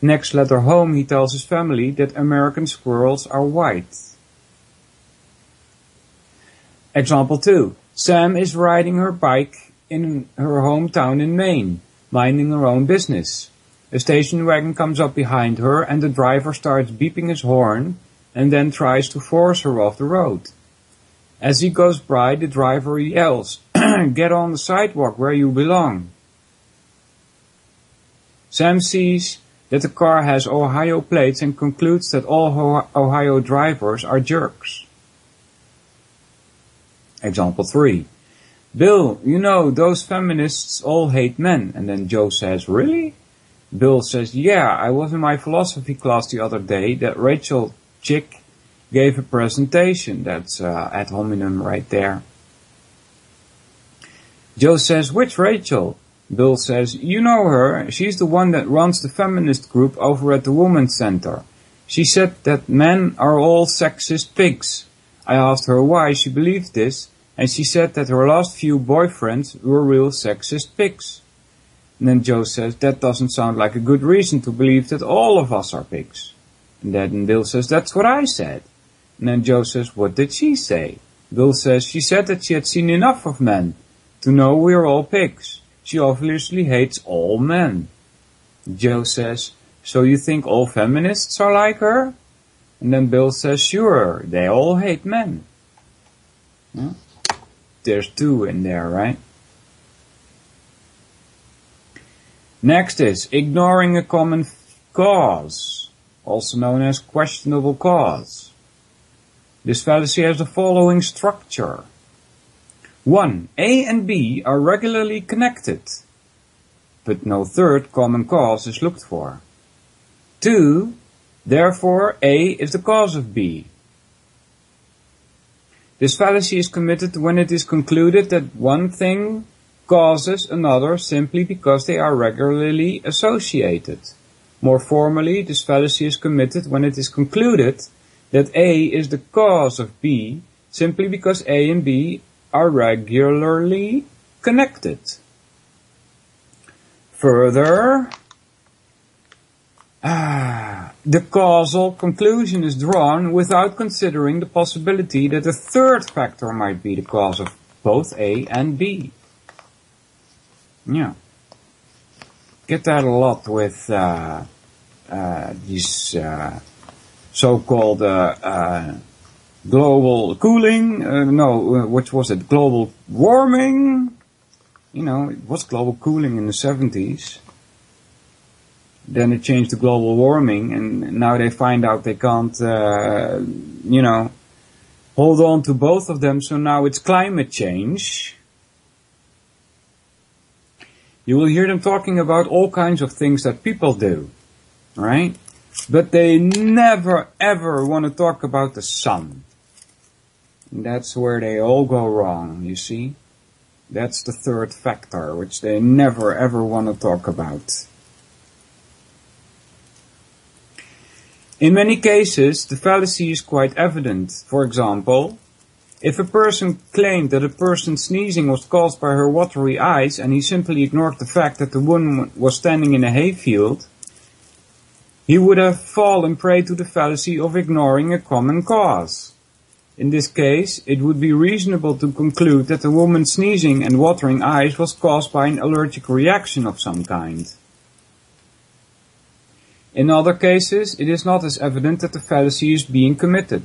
next letter home, he tells his family that American squirrels are white. Example 2. Sam is riding her bike in her hometown in Maine, minding her own business. A station wagon comes up behind her and the driver starts beeping his horn and then tries to force her off the road. As he goes by, the driver yells, "Get on the sidewalk where you belong." Sam sees that the car has Ohio plates and concludes that all Ohio drivers are jerks. Example 3. Bill, you know, those feminists all hate men. And then Joe says, really? Bill says, yeah, I was in my philosophy class the other day. That Rachel chick gave a presentation. That's ad hominem right there. Joe says, which Rachel? Bill says, you know her. She's the one that runs the feminist group over at the Women's Center. She said that men are all sexist pigs. I asked her why she believed this, and she said that her last few boyfriends were real sexist pigs. And then Joe says, that doesn't sound like a good reason to believe that all of us are pigs. And then Bill says, that's what I said. And then Joe says, what did she say? Bill says, she said that she had seen enough of men to know we are all pigs. She obviously hates all men. Joe says, so you think all feminists are like her? And then Bill says, sure, they all hate men. Yeah. There's two in there, right? Next is ignoring a common cause, also known as questionable cause. This fallacy has the following structure. 1. A and B are regularly connected, but no third common cause is looked for. 2. Therefore, A is the cause of B. This fallacy is committed when it is concluded that one thing causes another simply because they are regularly associated. More formally, this fallacy is committed when it is concluded that A is the cause of B simply because A and B are regularly connected. Further, the causal conclusion is drawn without considering the possibility that a third factor might be the cause of both A and B. Yeah. Get that a lot with these so-called global cooling, which was it? Global warming. You know, it was global cooling in the 70s. Then it changed to global warming, and now they find out they can't, hold on to both of them, so now it's climate change. You will hear them talking about all kinds of things that people do, right? But they never ever want to talk about the sun. And that's where they all go wrong, you see? That's the third factor, which they never ever want to talk about. In many cases, the fallacy is quite evident. For example, if a person claimed that a person sneezing was caused by her watery eyes and he simply ignored the fact that the woman was standing in a hayfield, he would have fallen prey to the fallacy of ignoring a common cause. In this case, it would be reasonable to conclude that the woman's sneezing and watering eyes was caused by an allergic reaction of some kind. In other cases, it is not as evident that the fallacy is being committed.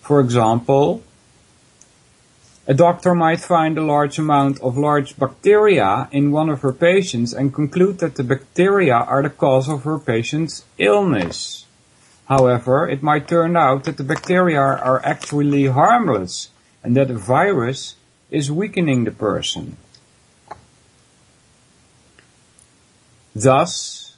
For example, a doctor might find a large amount of large bacteria in one of her patients and conclude that the bacteria are the cause of her patient's illness. However, it might turn out that the bacteria are actually harmless and that a virus is weakening the person. Thus,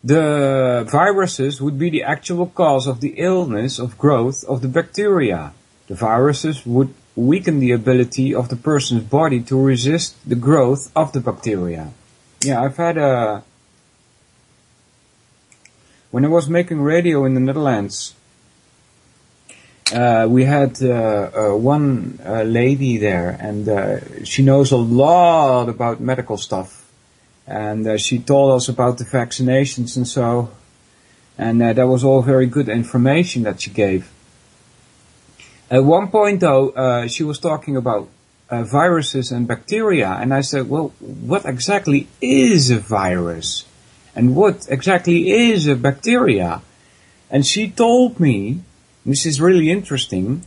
the viruses would be the actual cause of the illness of growth of the bacteria. The viruses would weaken the ability of the person's body to resist the growth of the bacteria. Yeah, I've had when I was making radio in the Netherlands, we had one lady there, and she knows a lot about medical stuff. And she told us about the vaccinations and so, and that was all very good information that she gave. At one point though, she was talking about viruses and bacteria, and I said, well, what exactly is a virus? And what exactly is a bacteria? And she told me, this is really interesting,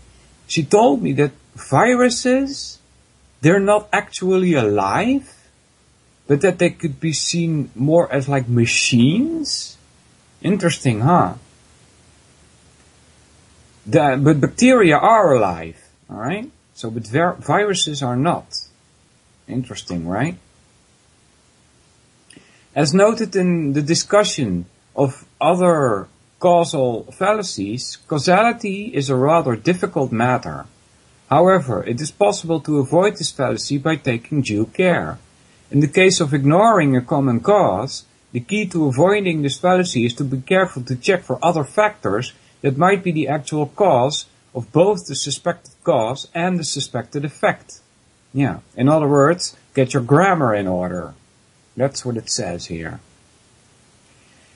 she told me that viruses, they're not actually alive, but that they could be seen more as like machines. Interesting, huh? But bacteria are alive, alright? So, but viruses are not. Interesting, right? As noted in the discussion of other causal fallacies, causality is a rather difficult matter. However, it is possible to avoid this fallacy by taking due care. In the case of ignoring a common cause, The key to avoiding this fallacy is to be careful to check for other factors that might be the actual cause of both the suspected cause and the suspected effect. Yeah, in other words, get your grammar in order. That's what it says here.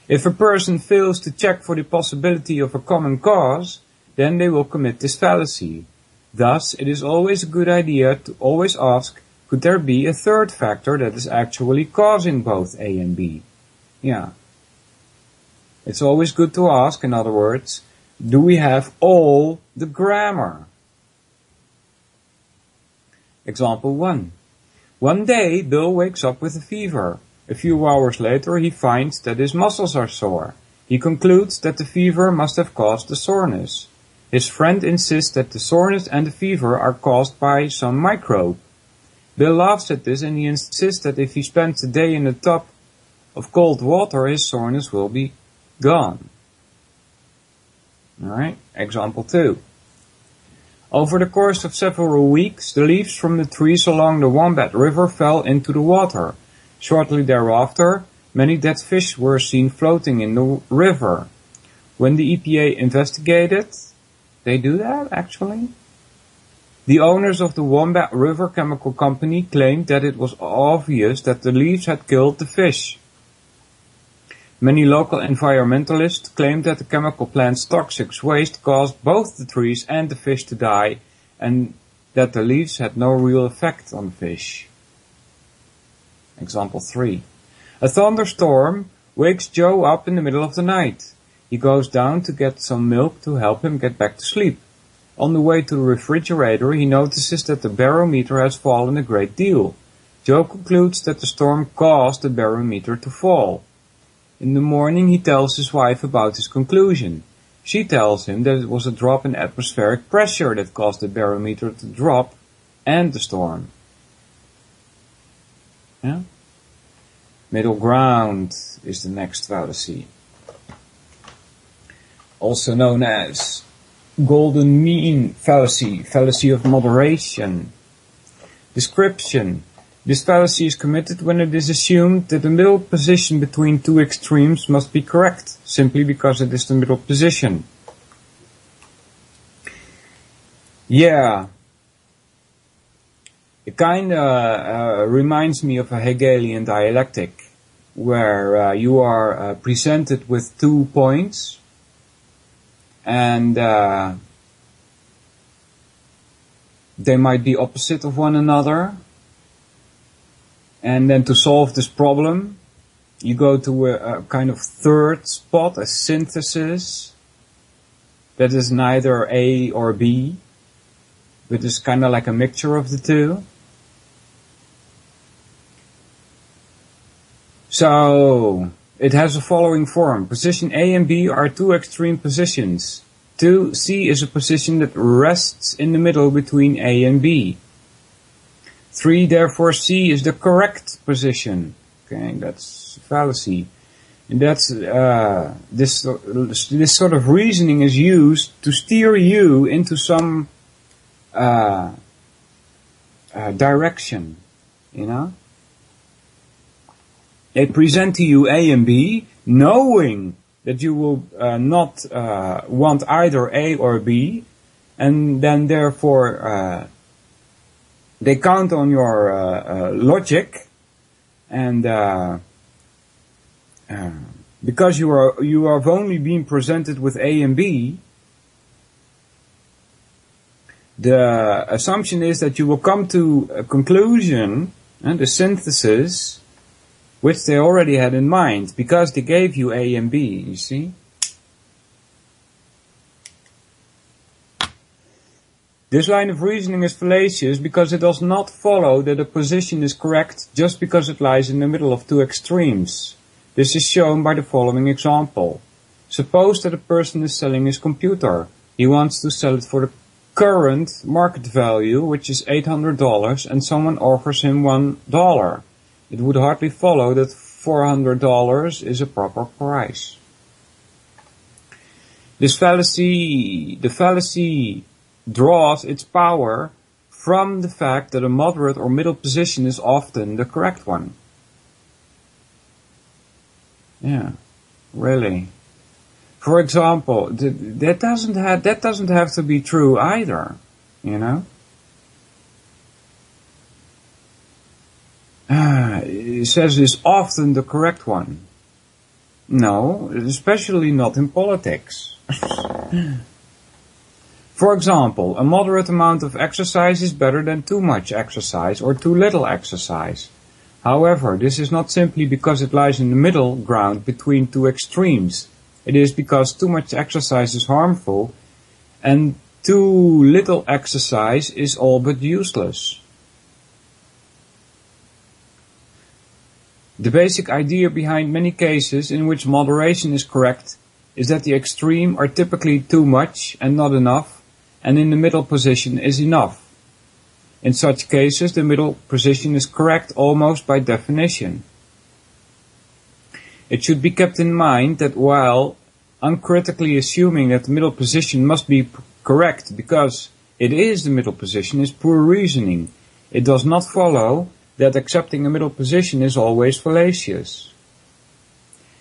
If a person fails to check for the possibility of a common cause, then they will commit this fallacy. Thus, it is always a good idea to always ask, could there be a third factor that is actually causing both A and B? Yeah. It's always good to ask, in other words, do we have all the grammar? Example 1. One day, Bill wakes up with a fever. A few hours later, he finds that his muscles are sore. He concludes that the fever must have caused the soreness. His friend insists that the soreness and the fever are caused by some microbe. Bill laughs at this and he insists that if he spends the day in a tub of cold water, his soreness will be gone. Alright, example 2. Over the course of several weeks, the leaves from the trees along the Wombat River fell into the water. Shortly thereafter, many dead fish were seen floating in the river. When the EPA investigated, they do that actually? The owners of the Wombat River Chemical Company claimed that it was obvious that the leaves had killed the fish. Many local environmentalists claimed that the chemical plant's toxic waste caused both the trees and the fish to die, and that the leaves had no real effect on fish. Example 3. A thunderstorm wakes Joe up in the middle of the night. He goes down to get some milk to help him get back to sleep. On the way to the refrigerator, he notices that the barometer has fallen a great deal. Joe concludes that the storm caused the barometer to fall. In the morning, he tells his wife about his conclusion. She tells him that it was a drop in atmospheric pressure that caused the barometer to drop and the storm. Yeah? Middle ground is the next fallacy. Also known as golden mean fallacy, fallacy of moderation. Description. This fallacy is committed when it is assumed that the middle position between two extremes must be correct, simply because it is the middle position. Yeah. It kinda reminds me of a Hegelian dialectic, where you are presented with 2 points, and they might be opposite of one another. And then to solve this problem, you go to a kind of third spot, a synthesis, that is neither A or B, but is kind of like a mixture of the two. So, it has the following form. Position A and B are two extreme positions. 2C is a position that rests in the middle between A and B. 3, therefore C is the correct position. Okay, that's fallacy. And that's, this sort of reasoning is used to steer you into some, direction, you know? They present to you A and B, knowing that you will not want either A or B, and then therefore they count on your logic, and because you have only been presented with A and B, the assumption is that you will come to a conclusion, and the synthesis, which they already had in mind, because they gave you A and B, you see? This line of reasoning is fallacious because it does not follow that a position is correct just because it lies in the middle of two extremes. This is shown by the following example. Suppose that a person is selling his computer. He wants to sell it for the current market value, which is $800, and someone offers him $1. It would hardly follow that $400 is a proper price. The fallacy draws its power from the fact that a moderate or middle position is often the correct one. Yeah, really. For example, that doesn't have to be true either, you know. It says is often the correct one. No, especially not in politics. For example, a moderate amount of exercise is better than too much exercise or too little exercise. However, this is not simply because it lies in the middle ground between two extremes. It is because too much exercise is harmful and too little exercise is all but useless. The basic idea behind many cases in which moderation is correct is that the extreme are typically too much and not enough, and in the middle position is enough. In such cases, the middle position is correct almost by definition. It should be kept in mind that while uncritically assuming that the middle position must be correct because it is the middle position is poor reasoning, it does not follow that accepting a middle position is always fallacious.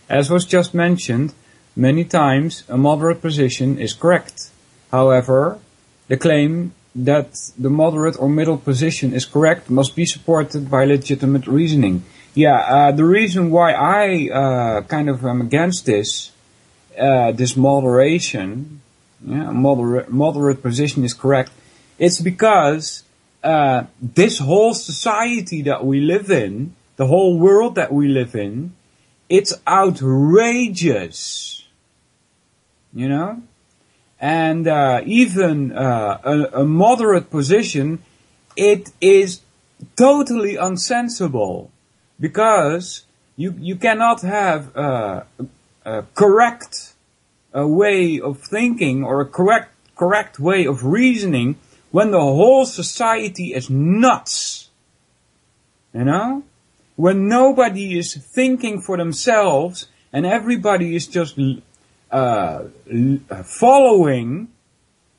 As was just mentioned, many times a moderate position is correct. However, the claim that the moderate or middle position is correct must be supported by legitimate reasoning. The reason why I kind of am against this moderation, moderate position is correct, it's because this whole society that we live in, the whole world that we live in, it's outrageous, you know? And even a moderate position, it is totally unsensible, because you cannot have a correct way of thinking or a correct way of reasoning when the whole society is nuts, you know? When nobody is thinking for themselves and everybody is just following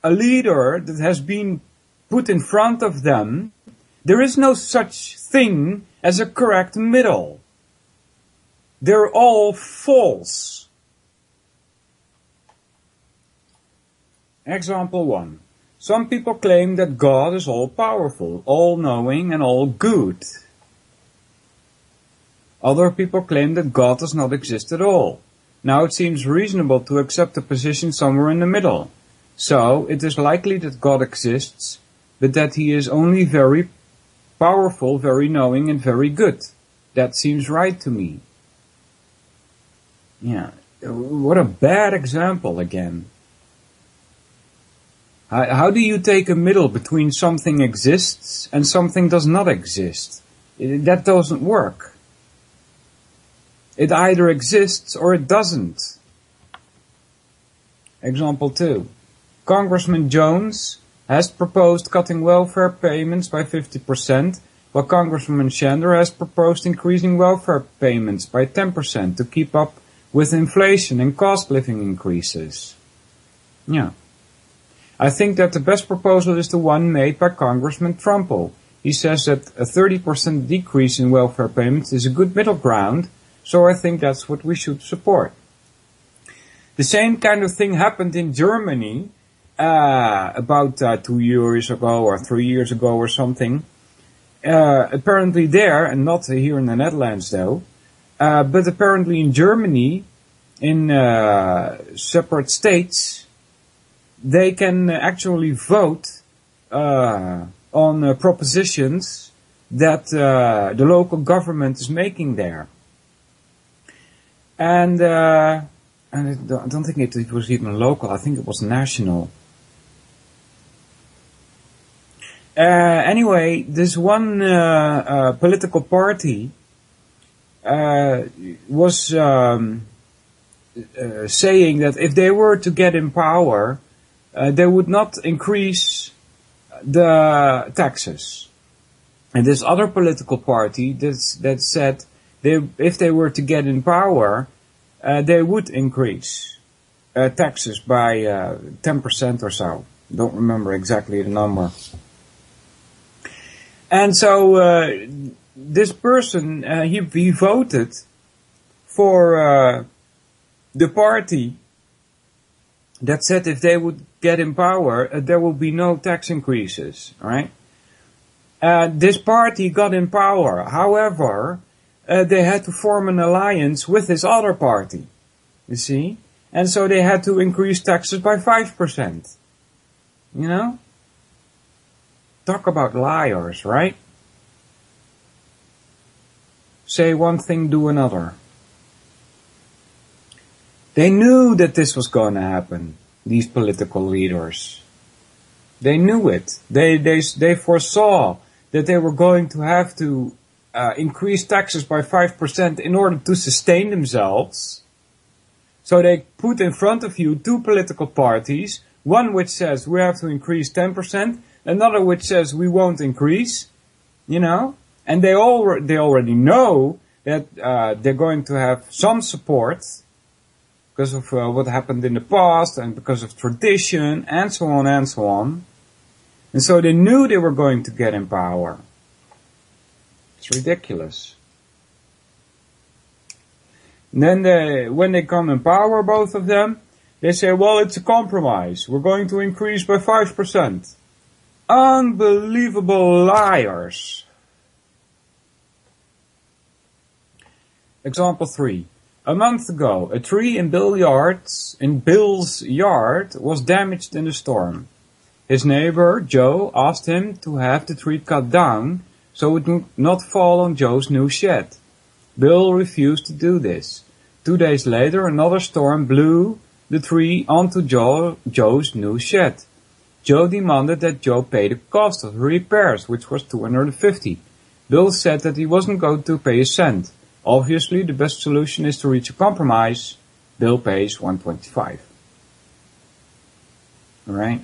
a leader that has been put in front of them, there is no such thing as a correct middle. They're all false. Example 1. Some people claim that God is all-powerful, all-knowing and all-good. Other people claim that God does not exist at all. Now it seems reasonable to accept a position somewhere in the middle. So, it is likely that God exists, but that he is only very powerful, very knowing and very good. That seems right to me. Yeah, what a bad example again. How do you take a middle between something exists and something does not exist? That doesn't work. It either exists or it doesn't. Example 2. Congressman Jones has proposed cutting welfare payments by 50%, while Congressman Shander has proposed increasing welfare payments by 10% to keep up with inflation and cost living increases. Yeah. I think that the best proposal is the one made by Congressman Trumbull. He says that a 30% decrease in welfare payments is a good middle ground, so I think that's what we should support. The same kind of thing happened in Germany about 2 years ago or 3 years ago or something. Apparently there, and not here in the Netherlands though, but apparently in Germany, in separate states, they can actually vote on propositions that the local government is making there. And I don't think it was even local, I think it was national. Anyway, this one political party was saying that if they were to get in power, they would not increase the taxes. And this other political party that said if they were to get in power, they would increase taxes by 10% or so. Don't remember exactly the number. And so this person, he voted for the party that said if they would get in power, there will be no tax increases, right? This party got in power. However, they had to form an alliance with this other party, you see? And so they had to increase taxes by 5%. You know? Talk about liars, right? Say one thing, do another. They knew that this was going to happen, these political leaders. They knew it. They foresaw that they were going to have to increase taxes by 5% in order to sustain themselves. So they put in front of you two political parties, one which says we have to increase 10%, another which says we won't increase, you know, and they already know that they're going to have some support because of what happened in the past and because of tradition and so on and so on. And so they knew they were going to get in power. It's ridiculous. And then when they come in power, both of them, they say, well, it's a compromise. We're going to increase by 5%. Unbelievable liars. Example 3. A month ago, a tree in Bill's yard was damaged in a storm. His neighbor, Joe, asked him to have the tree cut down so it would not fall on Joe's new shed. Bill refused to do this. 2 days later, another storm blew the tree onto Joe's new shed. Joe demanded that Joe pay the cost of the repairs, which was $250. Bill said that he wasn't going to pay a cent. Obviously, the best solution is to reach a compromise. Bill pays $125. Alright.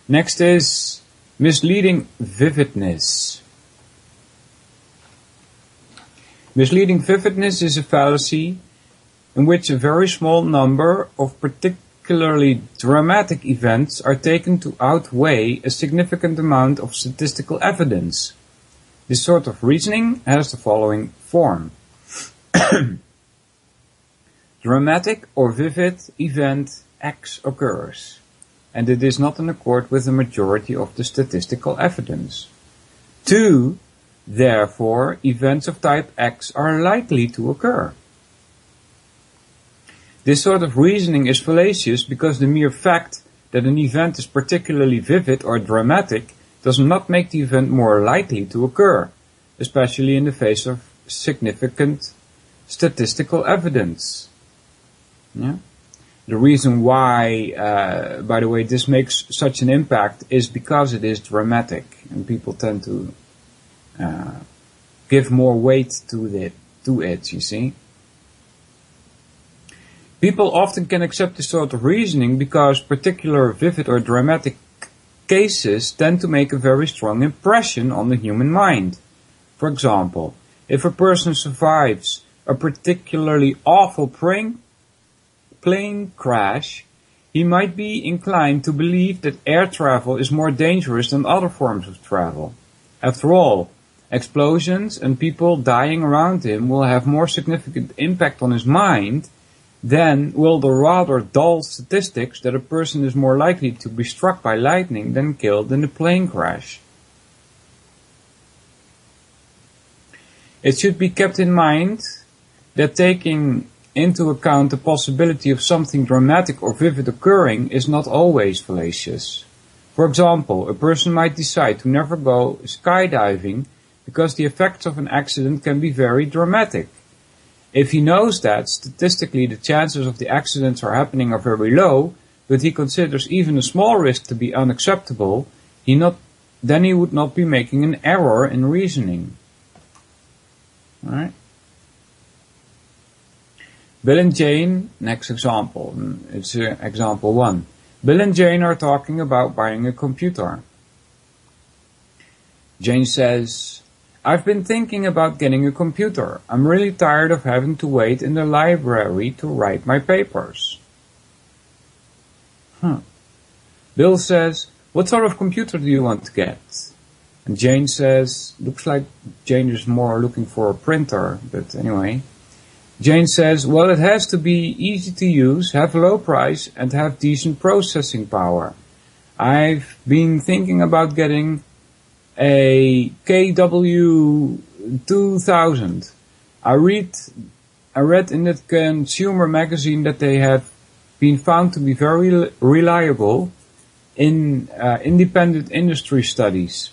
Next is misleading vividness. Misleading vividness is a fallacy in which a very small number of particularly dramatic events are taken to outweigh a significant amount of statistical evidence. This sort of reasoning has the following form. Dramatic or vivid event X occurs, and it is not in accord with the majority of the statistical evidence. 2. Therefore, events of type X are likely to occur. This sort of reasoning is fallacious because the mere fact that an event is particularly vivid or dramatic does not make the event more likely to occur, especially in the face of significant statistical evidence. Yeah? The reason why, by the way, this makes such an impact is because it is dramatic, and people tend to give more weight to it, you see. People often can accept this sort of reasoning because particular vivid or dramatic cases tend to make a very strong impression on the human mind. For example, if a person survives a particularly awful plane crash, he might be inclined to believe that air travel is more dangerous than other forms of travel. After all, explosions and people dying around him will have more significant impact on his mind than will the rather dull statistics that a person is more likely to be struck by lightning than killed in a plane crash. It should be kept in mind that taking into account the possibility of something dramatic or vivid occurring is not always fallacious. For example, a person might decide to never go skydiving because the effects of an accident can be very dramatic. If he knows that, statistically, the chances of the accidents are happening are very low, but he considers even a small risk to be unacceptable, then he would not be making an error in reasoning. Alright? Bill and Jane, next example. It's example 1. Bill and Jane are talking about buying a computer. Jane says, I've been thinking about getting a computer. I'm really tired of having to wait in the library to write my papers. Bill says, what sort of computer do you want to get? And Jane says, looks like Jane is more looking for a printer, but anyway. Jane says, well, it has to be easy to use, have a low price, and have decent processing power. I've been thinking about getting a KW2000. I read in the consumer magazine that they have been found to be very reliable in independent industry studies.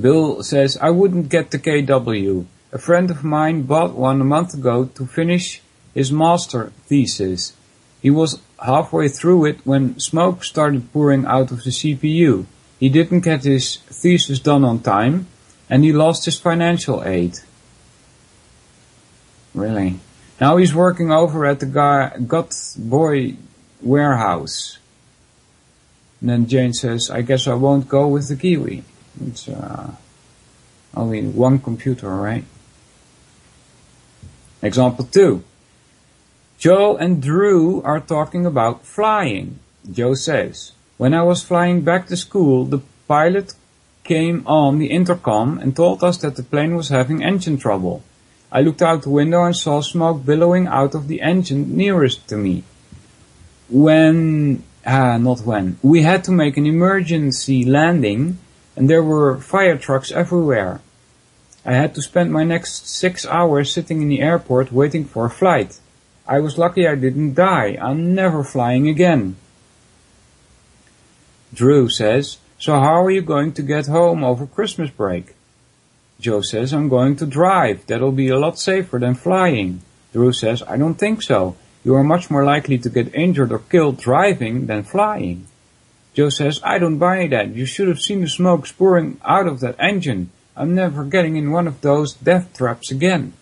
Bill says, I wouldn't get the KW. A friend of mine bought one a month ago to finish his master thesis. He was halfway through it when smoke started pouring out of the CPU. He didn't get his thesis done on time, and he lost his financial aid. Really? Now he's working over at the Got Boy warehouse. And then Jane says, I guess I won't go with the Kiwi. It's only one computer, right? Example 2. Joe and Drew are talking about flying. Joe says, when I was flying back to school, the pilot came on the intercom and told us that the plane was having engine trouble. I looked out the window and saw smoke billowing out of the engine nearest to me. We had to make an emergency landing, and there were fire trucks everywhere. I had to spend my next 6 hours sitting in the airport waiting for a flight. I was lucky I didn't die. I'm never flying again. Drew says, so how are you going to get home over Christmas break? Joe says, I'm going to drive. That'll be a lot safer than flying. Drew says, I don't think so. You are much more likely to get injured or killed driving than flying. Joe says, I don't buy that. You should have seen the smoke pouring out of that engine. I'm never getting in one of those death traps again.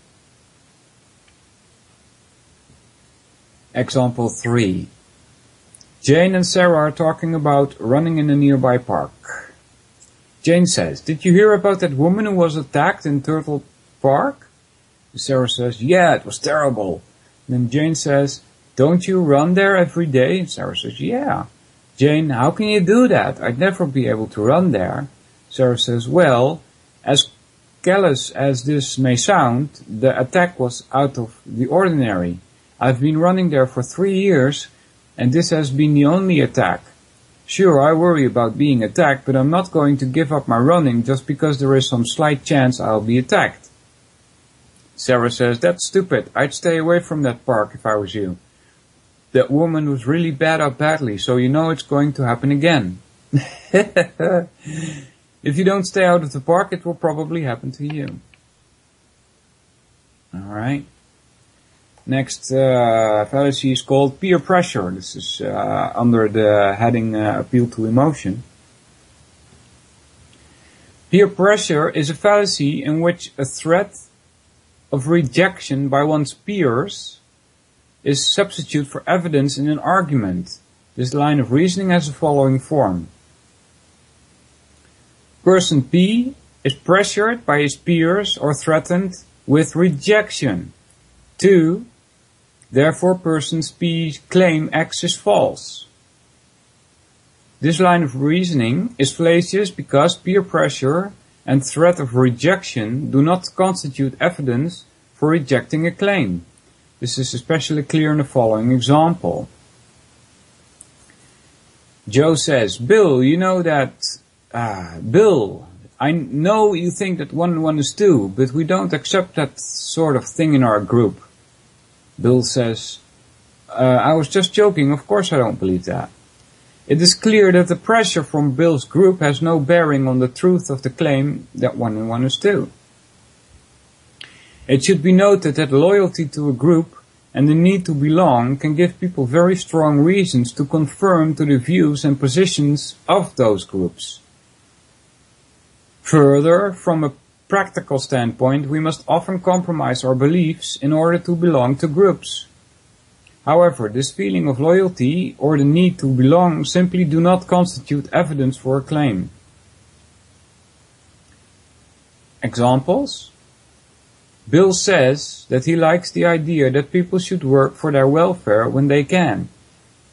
Example 3. Jane and Sarah are talking about running in a nearby park. Jane says, did you hear about that woman who was attacked in Turtle Park? Sarah says, yeah, it was terrible. Then Jane says, don't you run there every day? Sarah says, yeah. Jane, how can you do that? I'd never be able to run there. Sarah says, well, as callous as this may sound, the attack was out of the ordinary. I've been running there for 3 years, and this has been the only attack. Sure, I worry about being attacked, but I'm not going to give up my running just because there is some slight chance I'll be attacked. Sarah says, that's stupid. I'd stay away from that park if I was you. That woman was really bad up badly, so you know it's going to happen again. If you don't stay out of the park, it will probably happen to you. Alright. Next fallacy is called peer pressure. This is under the heading appeal to emotion. Peer pressure is a fallacy in which a threat of rejection by one's peers is substitute for evidence in an argument. This line of reasoning has the following form. Person P is pressured by his peers or threatened with rejection. 2. Therefore, person P's claim X is false. This line of reasoning is fallacious because peer pressure and threat of rejection do not constitute evidence for rejecting a claim. This is especially clear in the following example. Joe says, Bill, you know that... Bill, I know you think that 1 and 1 is 2, but we don't accept that sort of thing in our group. Bill says, I was just joking, of course I don't believe that. It is clear that the pressure from Bill's group has no bearing on the truth of the claim that 1 and 1 is 2. It should be noted that loyalty to a group and the need to belong can give people very strong reasons to conform to the views and positions of those groups. Further, from a practical standpoint, we must often compromise our beliefs in order to belong to groups. However, this feeling of loyalty or the need to belong simply do not constitute evidence for a claim. Examples? Bill says that he likes the idea that people should work for their welfare when they can.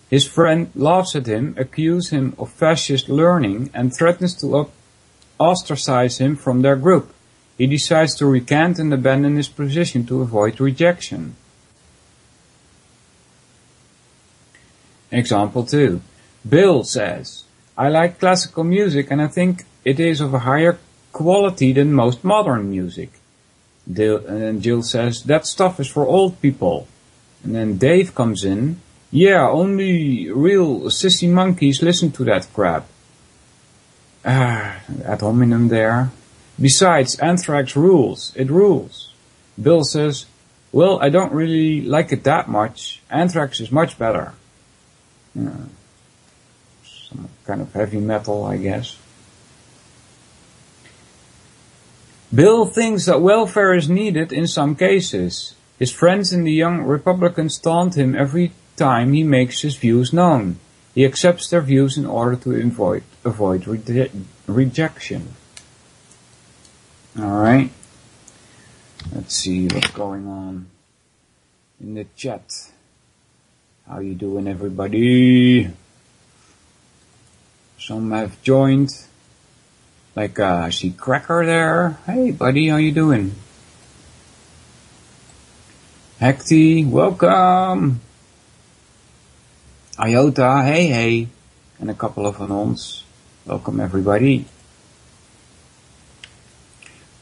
His friend laughs at him, accuses him of fascist learning, and threatens to ostracize him from their group. he decides to recant and abandon his position to avoid rejection. Example 2. Bill says, I like classical music and I think it is of a higher quality than most modern music. And Jill says, that stuff is for old people. And then Dave comes in, yeah, only real sissy monkeys listen to that crap. Ad hominem there. Besides, Anthrax rules. It rules. Bill says, well, I don't really like it that much. Anthrax is much better. Some kind of heavy metal, I guess. Bill thinks that welfare is needed in some cases. His friends in the Young Republicans taunt him every time he makes his views known. He accepts their views in order to avoid rejection. Alright. Let's see what's going on in the chat. How you doing, everybody? Some have joined. Like, I see Cracker there. Hey, buddy, how you doing? Hecty, welcome. Iota, hey. And a couple of anons. Welcome, everybody.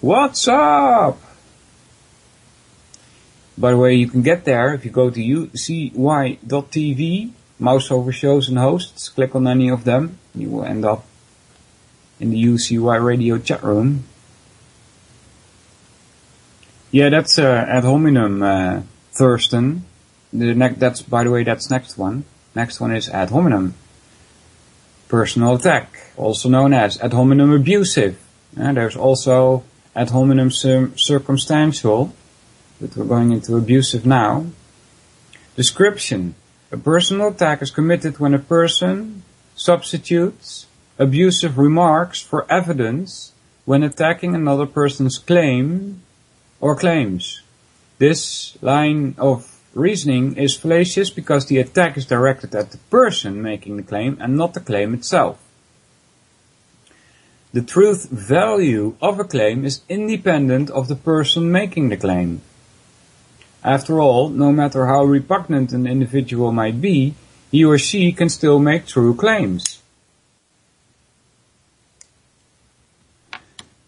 What's up? By the way, you can get there if you go to ucy.tv, mouse over shows and hosts, click on any of them, you will end up in the UCY radio chat room. Yeah, that's ad hominem, Thurston. That's, by the way, that's next one. Next one is ad hominem. Personal attack, also known as ad hominem abusive. There's also ad hominem circumstantial, but we're going into abusive now. Description. A personal attack is committed when a person substitutes abusive remarks for evidence when attacking another person's claim or claims. This line of reasoning is fallacious because the attack is directed at the person making the claim and not the claim itself. The truth value of a claim is independent of the person making the claim. After all, no matter how repugnant an individual might be, he or she can still make true claims.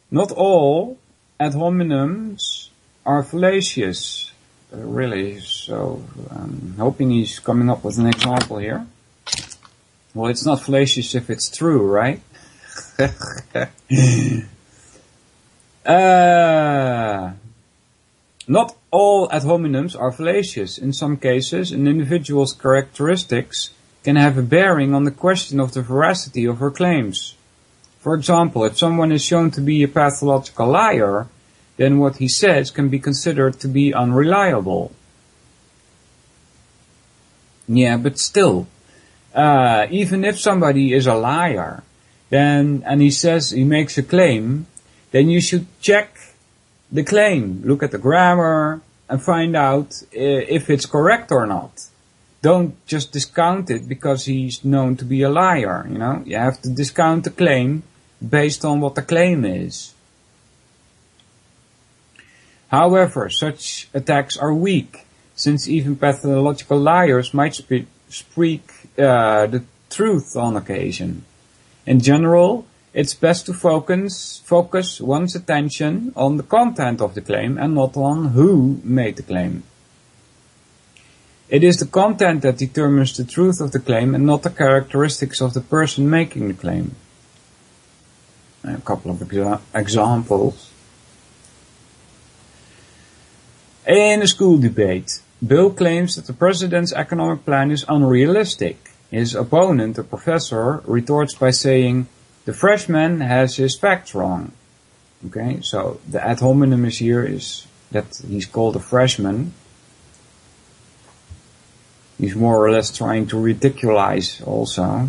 Not all ad hominems are fallacious. Really, so I'm hoping he's coming up with an example here. Well, it's not fallacious if it's true, right? Not all ad hominems are fallacious. In some cases, an individual's characteristics can have a bearing on the question of the veracity of her claims. For example, if someone is shown to be a pathological liar, then what he says can be considered to be unreliable. Yeah, but still, even if somebody is a liar, and he makes a claim, then you should check the claim, look at the grammar, and find out if it's correct or not. Don't just discount it because he's known to be a liar, you know. You have to discount the claim based on what the claim is. However, such attacks are weak, since even pathological liars might speak the truth on occasion. In general, it's best to focus one's attention on the content of the claim and not on who made the claim. It is the content that determines the truth of the claim and not the characteristics of the person making the claim. A couple of examples. In a school debate, Bill claims that the president's economic plan is unrealistic. His opponent, a professor, retorts by saying, the freshman has his facts wrong. Okay, so the ad hominem is here is that he's called a freshman. He's more or less trying to ridiculize also.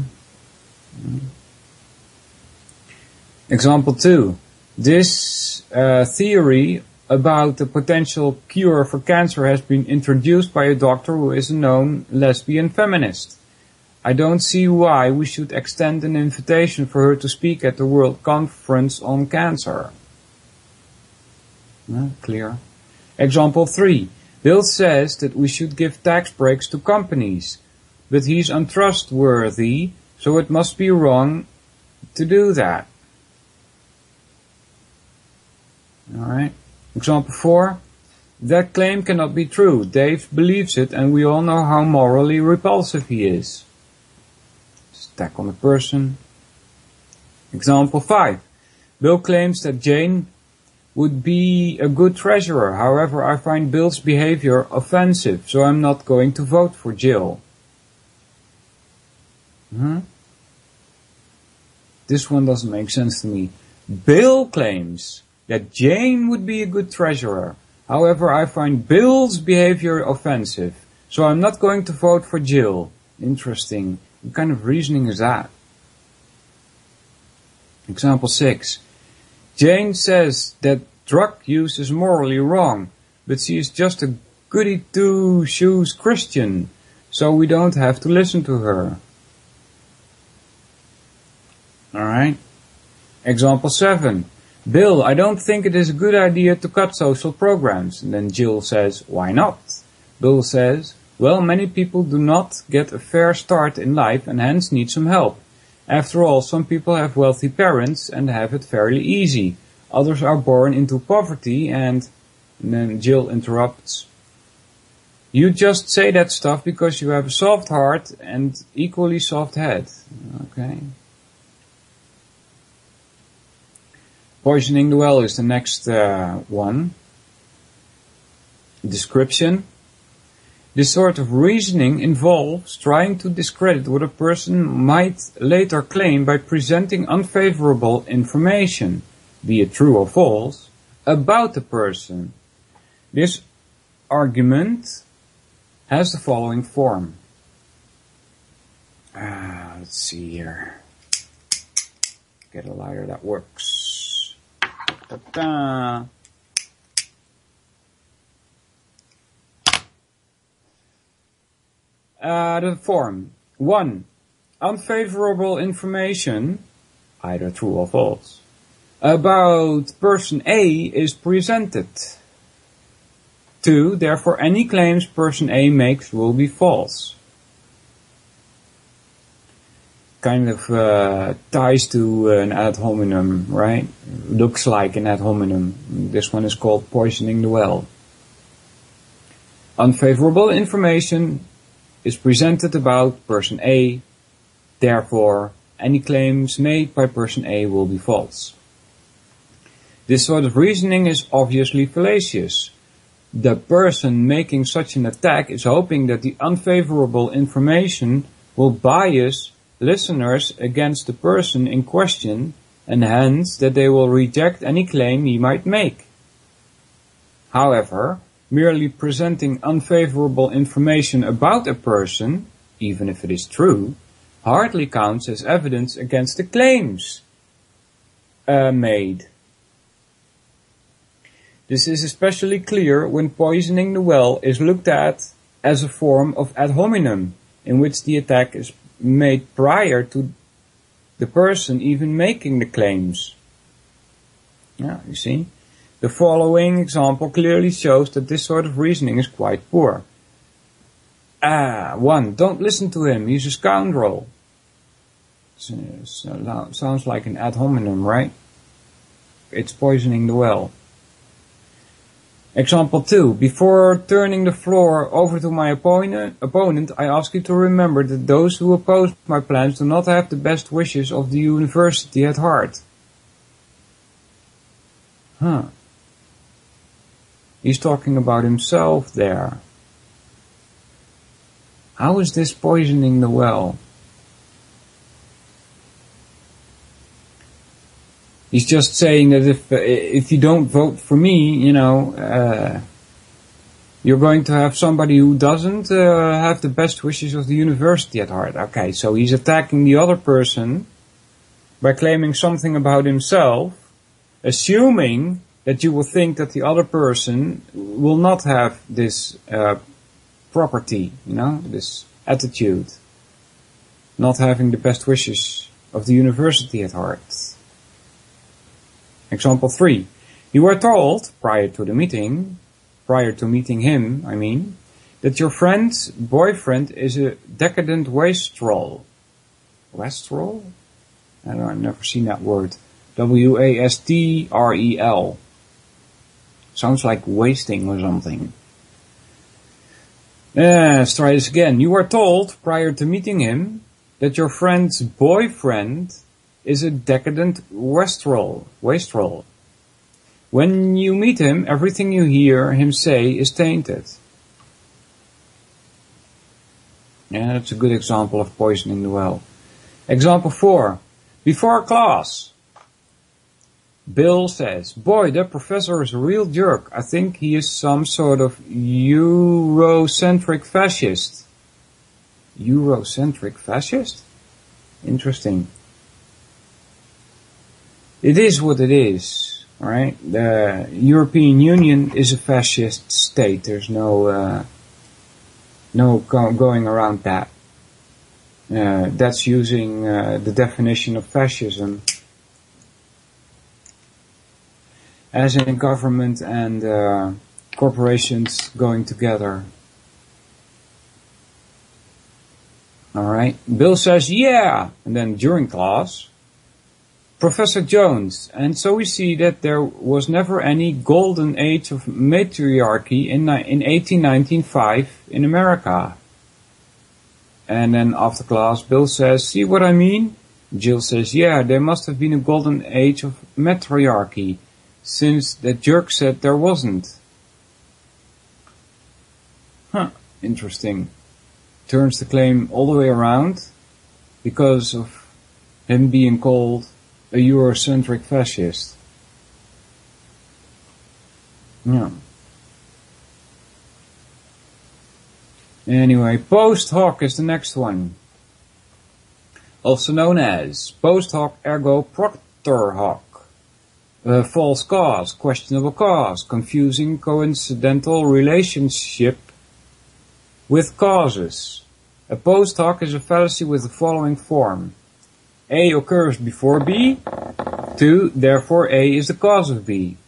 Example 2. This theory about a potential cure for cancer has been introduced by a doctor who is a known lesbian feminist. I don't see why we should extend an invitation for her to speak at the World Conference on Cancer. Clear. Example 3. Bill says that we should give tax breaks to companies, but he's untrustworthy, so it must be wrong to do that. Alright. Example 4. That claim cannot be true. Dave believes it, and we all know how morally repulsive he is. Attack on the person. Example 5. Bill claims that Jane would be a good treasurer. However, I find Bill's behavior offensive, so I'm not going to vote for Jill. This one doesn't make sense to me. Bill claims that Jane would be a good treasurer. However, I find Bill's behavior offensive, so I'm not going to vote for Jill. Interesting. What kind of reasoning is that? Example 6. Jane says that drug use is morally wrong, but she is just a goody two-shoes Christian, so we don't have to listen to her. Alright. Example 7. Bill, I don't think it is a good idea to cut social programs. And then Jill says, why not? Bill says, well, many people do not get a fair start in life and hence need some help. After all, some people have wealthy parents and have it fairly easy. Others are born into poverty and then Jill interrupts. You just say that stuff because you have a soft heart and equally soft head. Okay. Poisoning the well is the next one. Description. This sort of reasoning involves trying to discredit what a person might later claim by presenting unfavorable information, be it true or false, about the person. This argument has the following form. Let's see here. Get a lighter that works. Ta-da. The form. 1. Unfavorable information, either true or false, about person A is presented. 2. Therefore, any claims person A makes will be false. Kind of ties to an ad hominem, right? Looks like an ad hominem. This one is called poisoning the well. Unfavorable information is presented about person A, therefore any claims made by person A will be false. This sort of reasoning is obviously fallacious. The person making such an attack is hoping that the unfavorable information will bias listeners against the person in question and hence that they will reject any claim he might make. However, merely presenting unfavorable information about a person, even if it is true, hardly counts as evidence against the claims made. This is especially clear when poisoning the well is looked at as a form of ad hominem, in which the attack is made prior to the person even making the claims. Yeah, you see? The following example clearly shows that this sort of reasoning is quite poor. 1. Don't listen to him, he's a scoundrel. Sounds like an ad hominem, right? It's poisoning the well. Example 2. Before turning the floor over to my opponent, I ask you to remember that those who oppose my plans do not have the best wishes of the university at heart. He's talking about himself there. How is this poisoning the well? He's just saying that if you don't vote for me, you're going to have somebody who doesn't have the best wishes of the university at heart. Okay, so he's attacking the other person by claiming something about himself, assuming that you will think that the other person will not have this property, this attitude, not having the best wishes of the university at heart. Example 3. You were told, prior to meeting him, that your friend's boyfriend is a decadent wastrel. Wastrel? I don't know, I've never seen that word. W-A-S-T-R-E-L. Sounds like wasting or something. Let's try this again. You were told, prior to meeting him, that your friend's boyfriend is a decadent wastrel. When you meet him, everything you hear him say is tainted. Yeah, that's a good example of poisoning the well. Example 4. Before class, Bill says, boy, that professor is a real jerk. I think he is some sort of Eurocentric fascist. Eurocentric fascist? Interesting. It is what it is, right? The European Union is a fascist state. There's no going around that. That's using the definition of fascism as in government and corporations going together. Alright, Bill says, yeah, and then during class, Professor Jones, and so we see that there was never any golden age of matriarchy in 1895 in America. And then after class, Bill says, see what I mean? Jill says, yeah, there must have been a golden age of matriarchy, since that jerk said there wasn't. Huh, interesting. Turns the claim all the way around because of him being called a Eurocentric fascist. Yeah. Anyway, post hoc is the next one. Also known as post hoc ergo propter hoc. False cause, questionable cause, confusing coincidental relationship with causes. A post hoc is a fallacy with the following form. A occurs before B. 2. Therefore A is the cause of B.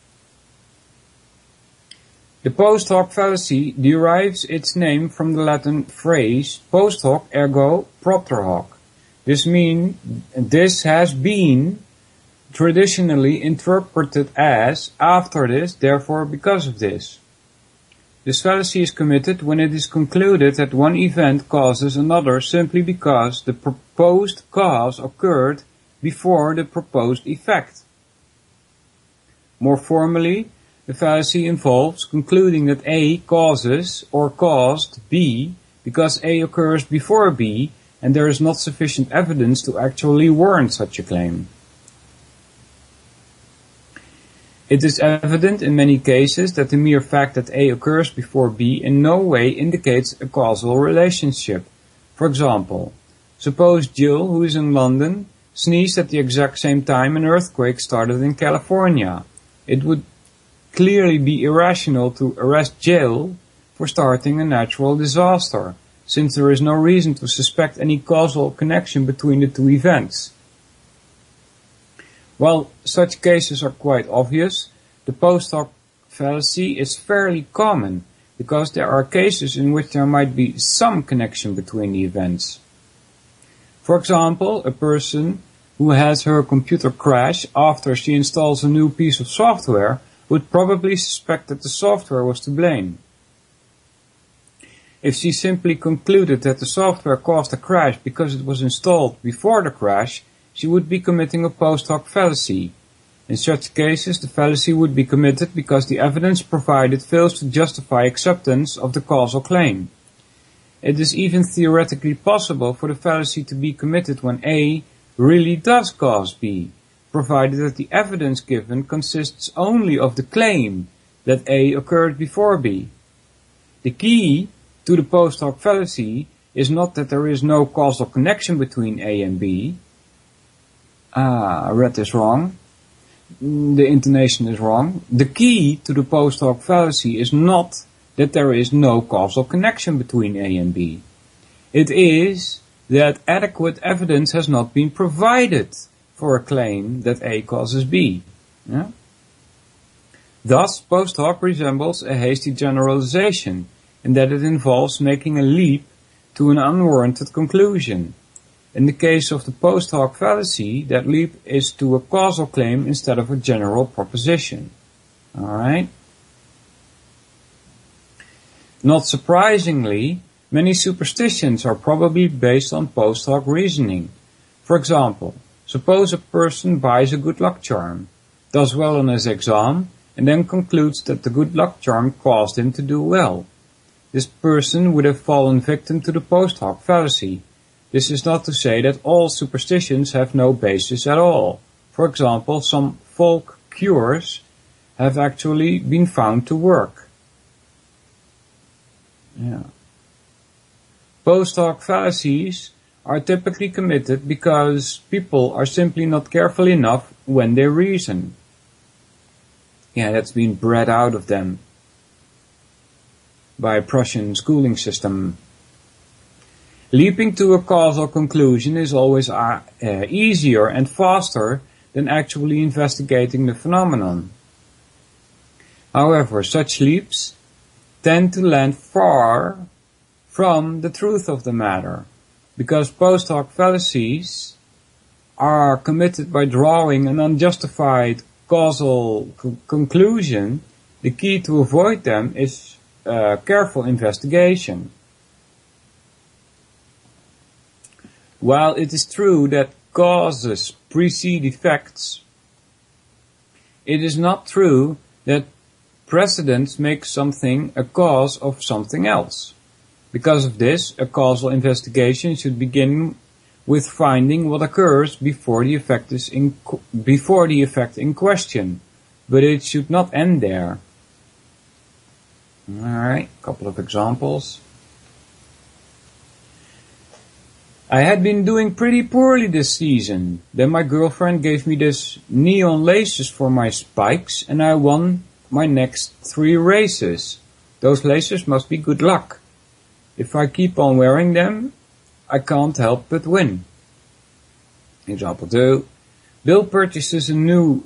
The post hoc fallacy derives its name from the Latin phrase post hoc ergo propter hoc. This has been traditionally interpreted as after this, therefore because of this. This fallacy is committed when it is concluded that one event causes another simply because the proposed cause occurred before the proposed effect. More formally, the fallacy involves concluding that A causes or caused B because A occurs before B and there is not sufficient evidence to actually warrant such a claim. It is evident in many cases that the mere fact that A occurs before B in no way indicates a causal relationship. For example, suppose Jill, who is in London, sneezed at the exact same time an earthquake started in California. It would clearly be irrational to arrest Jill for starting a natural disaster, since there is no reason to suspect any causal connection between the two events. While such cases are quite obvious, the post hoc fallacy is fairly common because there are cases in which there might be some connection between the events. For example, a person who has her computer crash after she installs a new piece of software would probably suspect that the software was to blame. If she simply concluded that the software caused the crash because it was installed before the crash, she would be committing a post hoc fallacy. In such cases, the fallacy would be committed because the evidence provided fails to justify acceptance of the causal claim. It is even theoretically possible for the fallacy to be committed when A really does cause B, provided that the evidence given consists only of the claim that A occurred before B. The key to the post hoc fallacy is not that there is no causal connection between A and B. I read this wrong. The intonation is wrong. The key to the post hoc fallacy is not that there is no causal connection between A and B. It is that adequate evidence has not been provided for a claim that A causes B. Yeah? Thus, post hoc resembles a hasty generalization, in that it involves making a leap to an unwarranted conclusion. In the case of the post hoc fallacy, that leap is to a causal claim instead of a general proposition. Alright? Not surprisingly, many superstitions are probably based on post hoc reasoning. For example, suppose a person buys a good luck charm, does well on his exam, and then concludes that the good luck charm caused him to do well. This person would have fallen victim to the post hoc fallacy. This is not to say that all superstitions have no basis at all. For example, some folk cures have actually been found to work. Yeah. Post hoc fallacies are typically committed because people are simply not careful enough when they reason. Yeah, that's been bred out of them by a Prussian schooling system. Leaping to a causal conclusion is always easier and faster than actually investigating the phenomenon. However, such leaps tend to land far from the truth of the matter, because post hoc fallacies are committed by drawing an unjustified causal conclusion. The key to avoid them is careful investigation. While it is true that causes precede effects, it is not true that precedents make something a cause of something else. Because of this, a causal investigation should begin with finding what occurs before the effect in question, but it should not end there. Alright, a couple of examples. I had been doing pretty poorly this season. Then my girlfriend gave me this neon laces for my spikes, and I won my next 3 races. Those laces must be good luck. If I keep on wearing them, I can't help but win. Example 2. Bill purchases a new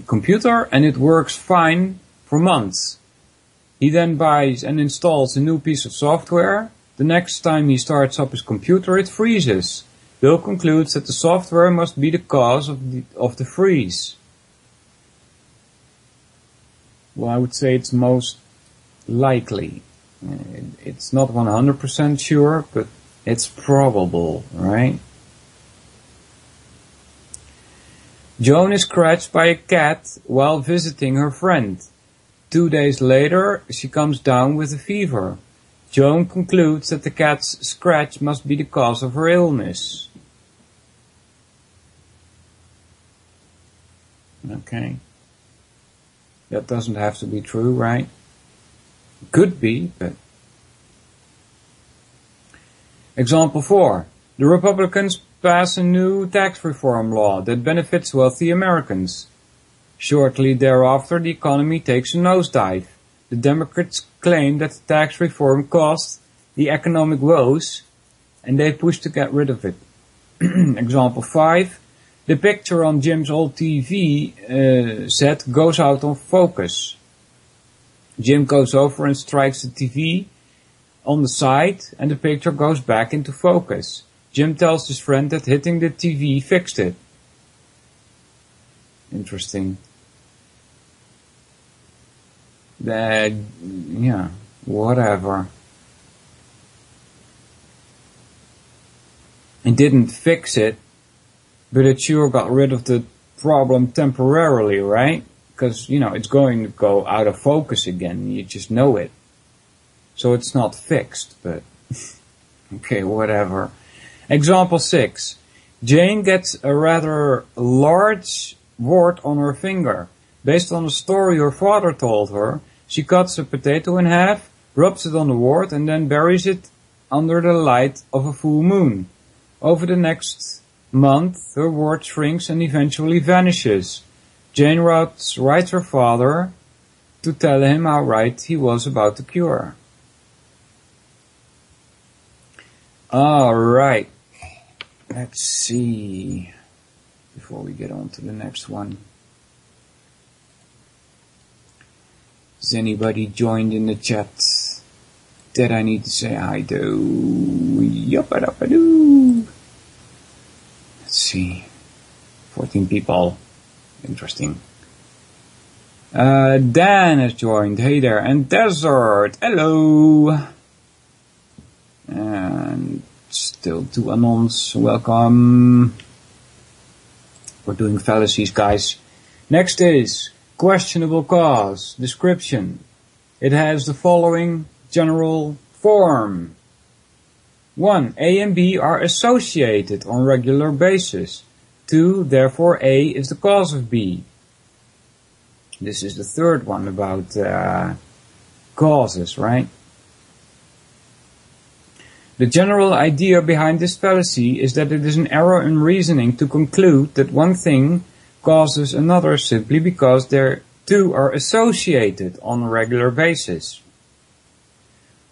computer and it works fine for months. He then buys and installs a new piece of software. The next time he starts up his computer, it freezes. Bill concludes that the software must be the cause of the freeze. Well, I would say it's most likely. It's not 100% sure, but it's probable, right? Joan is scratched by a cat while visiting her friend. 2 days later, she comes down with a fever. Joan concludes that the cat's scratch must be the cause of her illness. Okay. That doesn't have to be true, right? Could be, but... Example 4. The Republicans pass a new tax reform law that benefits wealthy Americans. Shortly thereafter, the economy takes a nosedive. The Democrats claim that the tax reform caused the economic woes, and they push to get rid of it. Example 5. The picture on Jim's old TV set goes out of focus. Jim goes over and strikes the TV on the side, and the picture goes back into focus. Jim tells his friend that hitting the TV fixed it. Interesting. Yeah, whatever. It didn't fix it, but it sure got rid of the problem temporarily, right? Because, it's going to go out of focus again. You just know it. So it's not fixed, but... okay, whatever. Example 6. Jane gets a rather large wart on her finger. Based on a story her father told her, she cuts a potato in half, rubs it on the wart, and then buries it under the light of a full moon. Over the next month, her wart shrinks and eventually vanishes. Jane writes her father to tell him how right he was about the cure. Alright. Let's see. Before we get on to the next one. Is anybody joined in the chat that I need to say hi to? Yup-a-dup-a-doo. Let's see. 14 people. Interesting. Dan has joined. Hey there. And Desert. Hello. And still 2 anons. Welcome. We're doing fallacies, guys. Next is questionable cause. Description. It has the following general form. 1. A and B are associated on regular basis. 2. Therefore A is the cause of B. This is the third one about causes, right? The general idea behind this fallacy is that it is an error in reasoning to conclude that one thing causes another simply because their two are associated on a regular basis.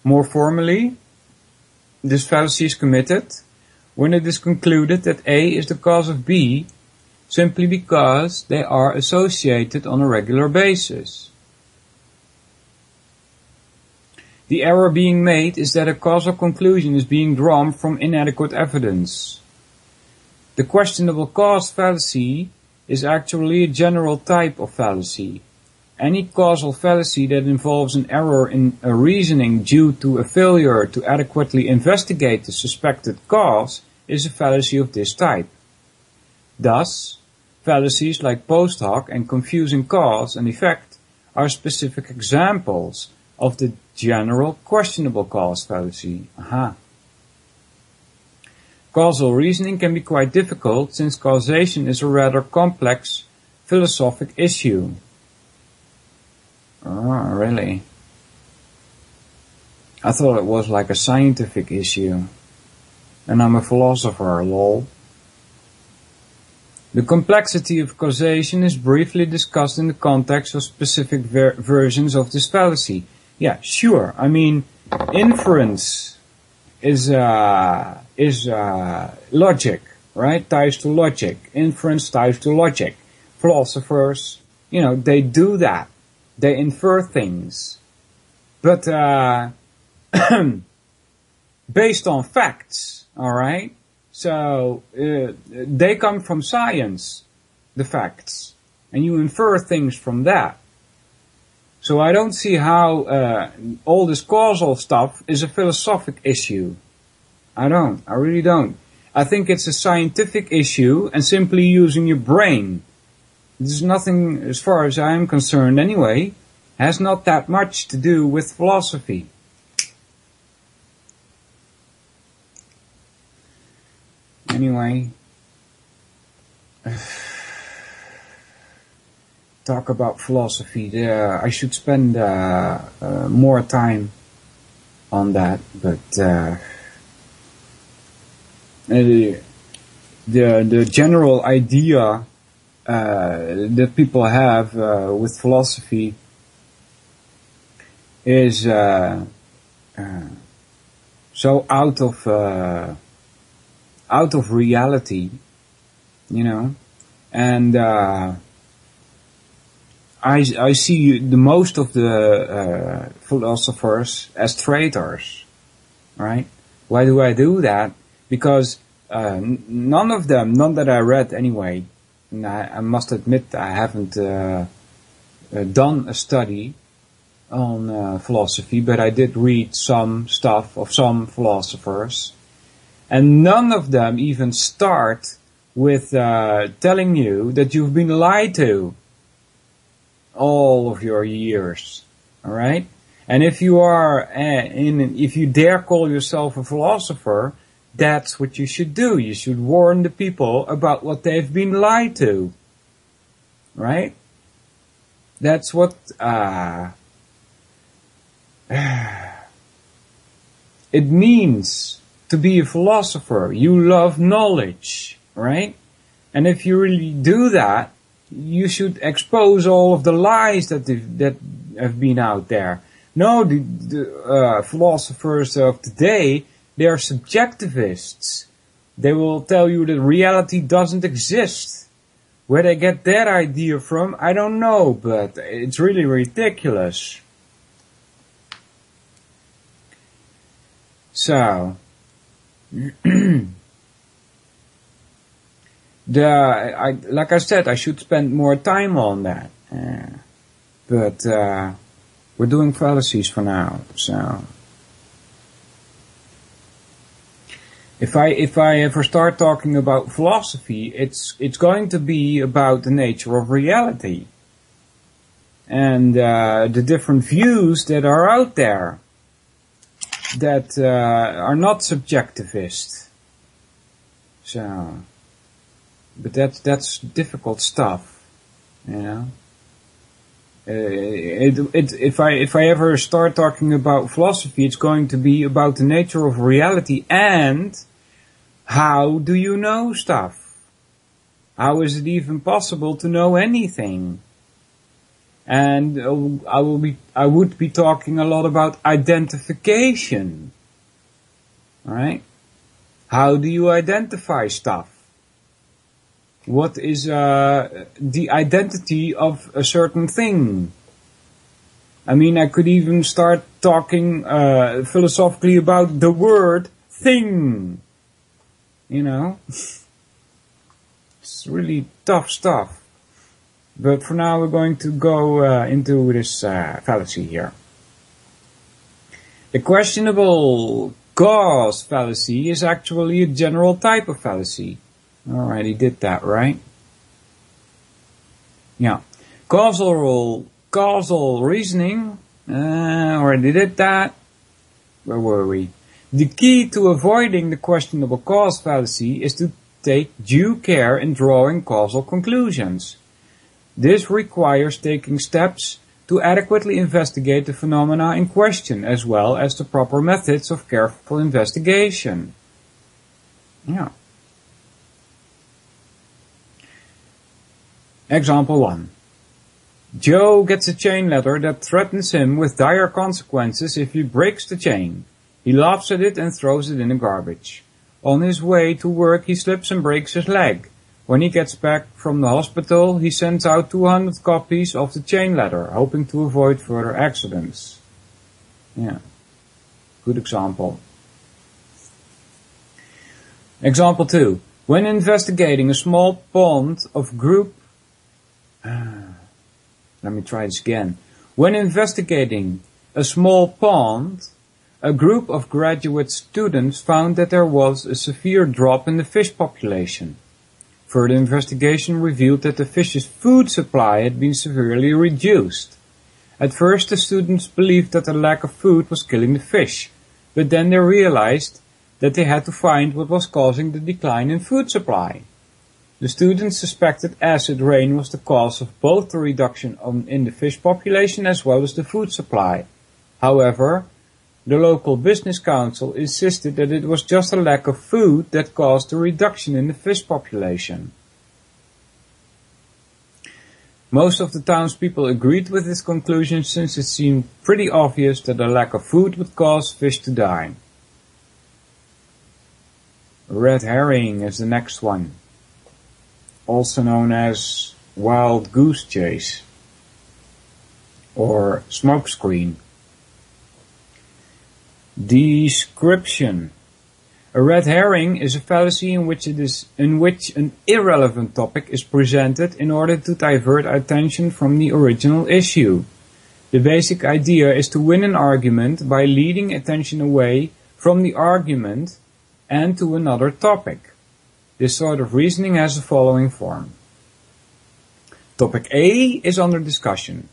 More formally, this fallacy is committed when it is concluded that A is the cause of B simply because they are associated on a regular basis. The error being made is that a causal conclusion is being drawn from inadequate evidence. The questionable cause fallacy is actually a general type of fallacy. Any causal fallacy that involves an error in a reasoning due to a failure to adequately investigate the suspected cause is a fallacy of this type. Thus, fallacies like post hoc and confusing cause and effect are specific examples of the general questionable cause fallacy. Aha. Causal reasoning can be quite difficult since causation is a rather complex philosophic issue. Oh, really? I thought it was like a scientific issue. And I'm a philosopher, lol. The complexity of causation is briefly discussed in the context of specific versions of this fallacy. Yeah, sure. I mean, inference is logic, right? Ties to logic. Inference ties to logic. Philosophers, they do that. They infer things. But, based on facts, alright? So, they come from science, the facts. And you infer things from that. So I don't see how all this causal stuff is a philosophic issue. I really don't. I think it's a scientific issue and simply using your brain. There's nothing, as far as I am concerned anyway, has not that much to do with philosophy. Anyway, talk about philosophy. I should spend more time on that, but the general idea that people have with philosophy is so out of reality, and I see the most of the philosophers as traitors, right? Why do I do that? Because none of them, none that I read anyway, and I must admit I haven't done a study on philosophy, but I did read some stuff of some philosophers, and none of them even start with telling you that you've been lied to all of your years, all right? And if you are, if you dare call yourself a philosopher, that's what you should do. You should warn the people about what they've been lied to, right? That's what it means to be a philosopher. You love knowledge, right? And if you really do that, you should expose all of the lies that have been out there. No, the philosophers of today, they are subjectivists. They will tell you that reality doesn't exist. Where they get that idea from, I don't know, but it's really ridiculous. So, like I said, I should spend more time on that. But we're doing fallacies for now, so. If I ever start talking about philosophy, it's going to be about the nature of reality and the different views that are out there that are not subjectivist. So, but that's difficult stuff, you know. If I ever start talking about philosophy, it's going to be about the nature of reality and how do you know stuff? How is it even possible to know anything? And I would be talking a lot about identification. Alright? How do you identify stuff? What is the identity of a certain thing? I mean, I could even start talking philosophically about the word thing. You know? It's really tough stuff. But for now we're going to go into this fallacy here. The questionable cause fallacy is actually a general type of fallacy. Alrighty, did that, right? Yeah. Causal reasoning. Already did that. Where were we? The key to avoiding the questionable cause fallacy is to take due care in drawing causal conclusions. This requires taking steps to adequately investigate the phenomena in question, as well as the proper methods of careful investigation. Yeah. Example 1. Joe gets a chain letter that threatens him with dire consequences if he breaks the chain. He laughs at it and throws it in the garbage. On his way to work, he slips and breaks his leg. When he gets back from the hospital, he sends out 200 copies of the chain letter, hoping to avoid further accidents. Yeah, good example. Example 2. When investigating a small pond of group... let me try this again. When investigating a small pond, a group of graduate students found that there was a severe drop in the fish population. Further investigation revealed that the fish's food supply had been severely reduced. At first, the students believed that the lack of food was killing the fish, but then they realized that they had to find what was causing the decline in food supply. The students suspected acid rain was the cause of both the reduction in the fish population as well as the food supply. However, the local business council insisted that it was just a lack of food that caused the reduction in the fish population. Most of the townspeople agreed with this conclusion since it seemed pretty obvious that a lack of food would cause fish to die. Red herring is the next one, also known as wild goose chase or smokescreen. Description. A red herring is a fallacy in which an irrelevant topic is presented in order to divert attention from the original issue. The basic idea is to win an argument by leading attention away from the argument and to another topic. This sort of reasoning has the following form. Topic A is under discussion.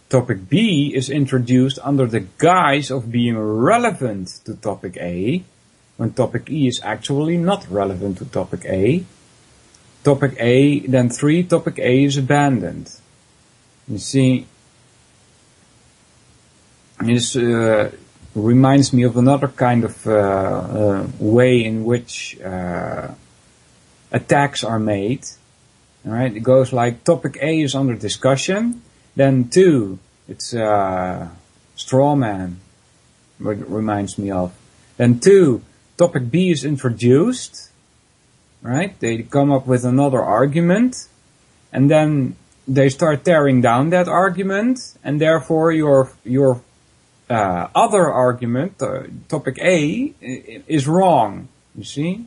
Topic B is introduced under the guise of being relevant to topic A, when topic E is actually not relevant to topic A. Topic A, then topic A is abandoned. You see, this reminds me of another kind of way in which attacks are made. Alright, it goes like topic A is under discussion. Then 2, it's straw man, what it reminds me of. Then 2, topic B is introduced, right? They come up with another argument. and then they start tearing down that argument, and therefore your other argument, topic A, is wrong. You see?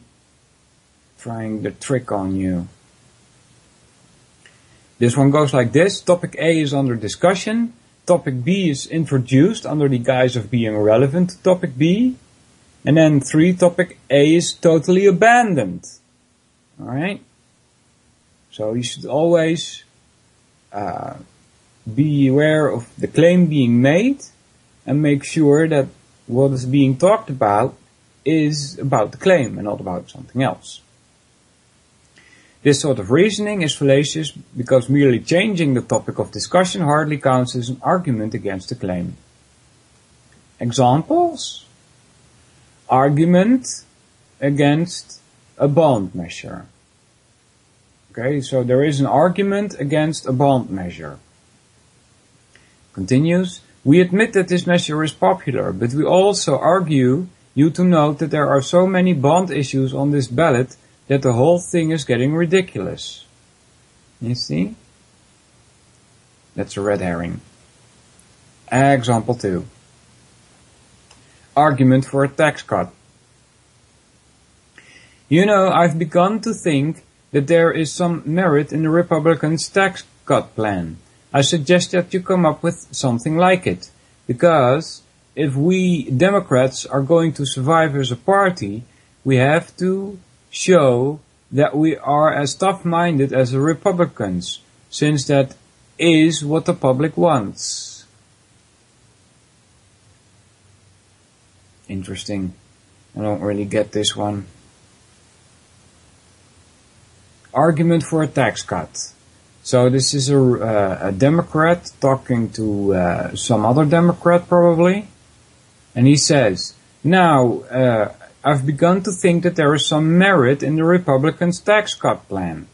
Trying the trick on you. This one goes like this. Topic A is under discussion. Topic B is introduced under the guise of being relevant to topic B. And then 3, topic A is totally abandoned. Alright? So you should always be aware of the claim being made and make sure that what is being talked about is about the claim and not about something else. This sort of reasoning is fallacious because merely changing the topic of discussion hardly counts as an argument against the claim. Examples? Argument against a bond measure. Okay, so there is an argument against a bond measure. Continues, we admit that this measure is popular, but we also argue you to note that there are so many bond issues on this ballot that the whole thing is getting ridiculous. You see? That's a red herring. Example 2. Argument for a tax cut. You know, I've begun to think that there is some merit in the Republicans' tax cut plan. I suggest that you come up with something like it, because if we Democrats are going to survive as a party, we have to show that we are as tough-minded as the Republicans, since that is what the public wants. Interesting. I don't really get this one. Argument for a tax cut. So this is a Democrat talking to some other Democrat probably, and he says, now, I've begun to think that there is some merit in the Republicans' tax cut plan.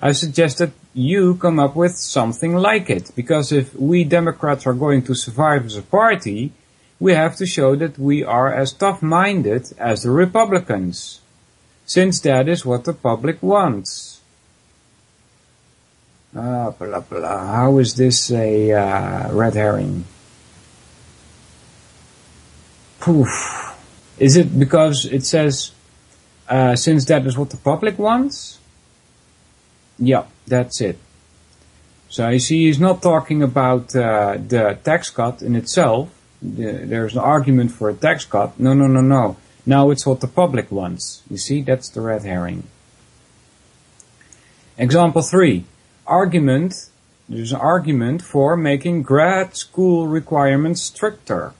I suggest that you come up with something like it, because if we Democrats are going to survive as a party, we have to show that we are as tough-minded as the Republicans, since that is what the public wants. Blah, blah. How is this a red herring? Poof. Is it because it says, since that is what the public wants? Yeah, that's it. So you see, he's not talking about the tax cut in itself. There's an argument for a tax cut. No. Now it's what the public wants. You see, that's the red herring. Example 3. Argument. There's an argument for making grad school requirements stricter.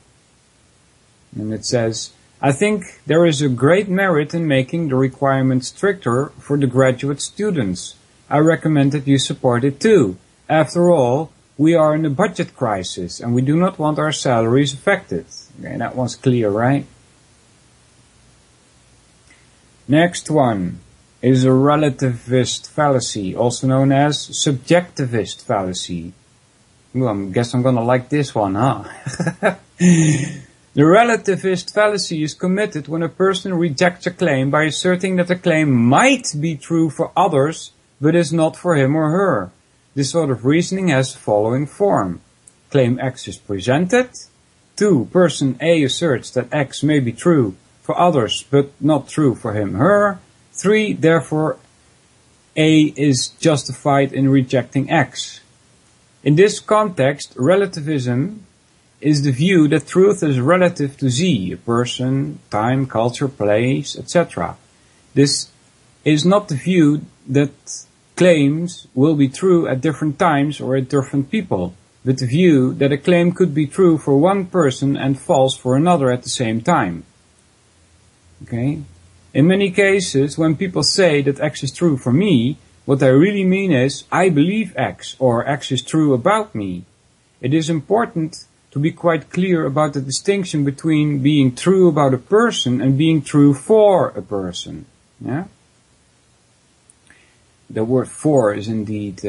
And it says, I think there is a great merit in making the requirements stricter for the graduate students. I recommend that you support it too. After all, we are in a budget crisis and we do not want our salaries affected. Okay, that one's clear, right? Next one is a relativist fallacy, also known as subjectivist fallacy. Well, I guess I'm gonna like this one, huh? The relativist fallacy is committed when a person rejects a claim by asserting that a claim might be true for others, but is not for him or her. This sort of reasoning has the following form. Claim X is presented. 2. Person A asserts that X may be true for others, but not true for him or her. 3. Therefore, A is justified in rejecting X. In this context, relativism is the view that truth is relative to Z, a person, time, culture, place, etc. This is not the view that claims will be true at different times or at different people, but the view that a claim could be true for one person and false for another at the same time. Okay? In many cases, when people say that X is true for me, what they really mean is, I believe X, or X is true about me. It is important to be quite clear about the distinction between being true about a person and being true for a person. Yeah? The word for is indeed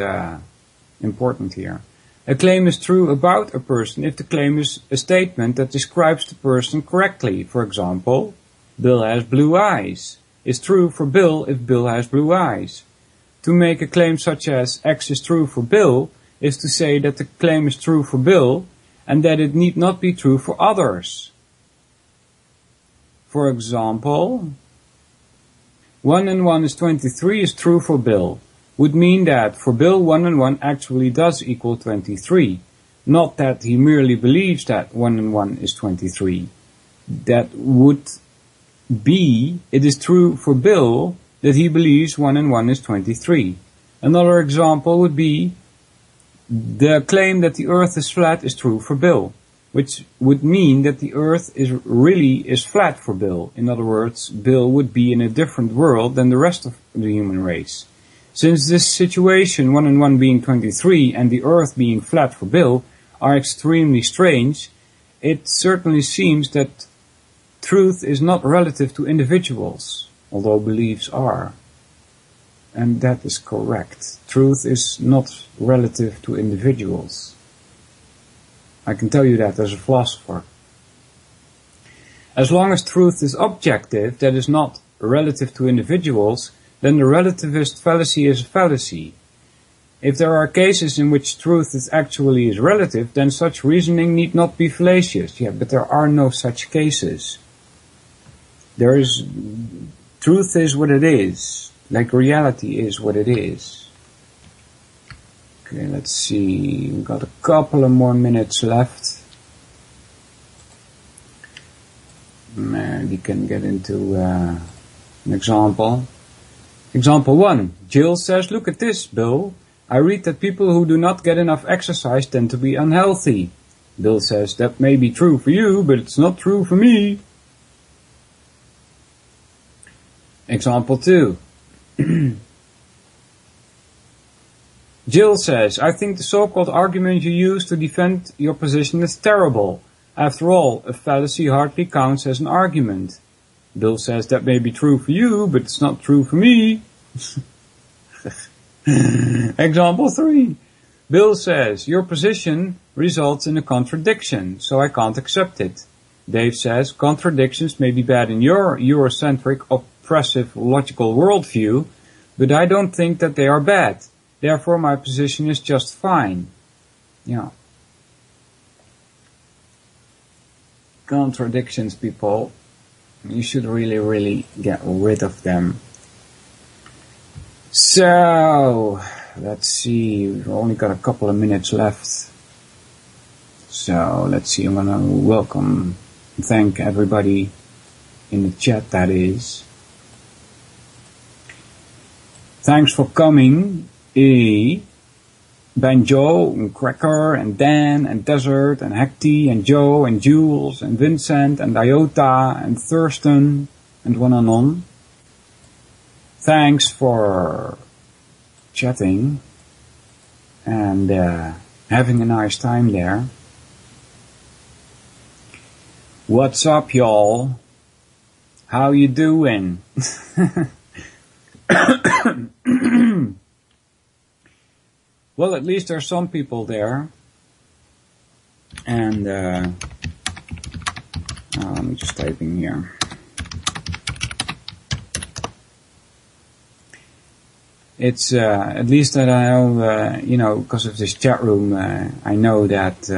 important here. A claim is true about a person if the claim is a statement that describes the person correctly. For example, Bill has blue eyes. Is true for Bill if Bill has blue eyes. To make a claim such as X is true for Bill is to say that the claim is true for Bill and that it need not be true for others. For example, 1 and 1 is 23 is true for Bill. Would mean that for Bill 1 and 1 actually does equal 23. Not that he merely believes that 1 and 1 is 23. That would be, it is true for Bill that he believes 1 and 1 is 23. Another example would be the claim that the earth is flat is true for Bill, which would mean that the earth is flat for Bill. In other words, Bill would be in a different world than the rest of the human race. Since this situation, 1 and 1 being 23 and the earth being flat for Bill, are extremely strange, it certainly seems that truth is not relative to individuals, although beliefs are. And that is correct. Truth is not relative to individuals. I can tell you that as a philosopher. As long as truth is objective, that is not relative to individuals, then the relativist fallacy is a fallacy. If there are cases in which truth is actually relative, then such reasoning need not be fallacious. Yeah, but there are no such cases. Truth is what it is, like reality is what it is. Okay, let's see, we've got a couple of more minutes left. We can get into an example. Example 1. Jill says, look at this, Bill. I read that people who do not get enough exercise tend to be unhealthy. Bill says, that may be true for you, but it's not true for me. Example 2. Jill says, I think the so-called argument you use to defend your position is terrible. After all, a fallacy hardly counts as an argument. Bill says, that may be true for you, but it's not true for me. Example 3. Bill says, your position results in a contradiction, so I can't accept it. Dave says, contradictions may be bad in your Eurocentric, oppressive, logical worldview, but I don't think that they are bad. Therefore, my position is just fine. Yeah. Contradictions, people. You should really get rid of them. So, let's see, we've only got a couple of minutes left. So, let's see, I'm gonna thank everybody in the chat, that is. Thanks for coming, Ben, Joe, and Cracker, and Dan, and Desert, and Hecty, and Joe, and Jules, and Vincent, and Iota, and Thurston, and one and on. Thanks for chatting and having a nice time there. What's up, y'all? How you doing? Well, at least there's some people there. And I'm just typing here. It's at least that I know, because of this chat room, I know that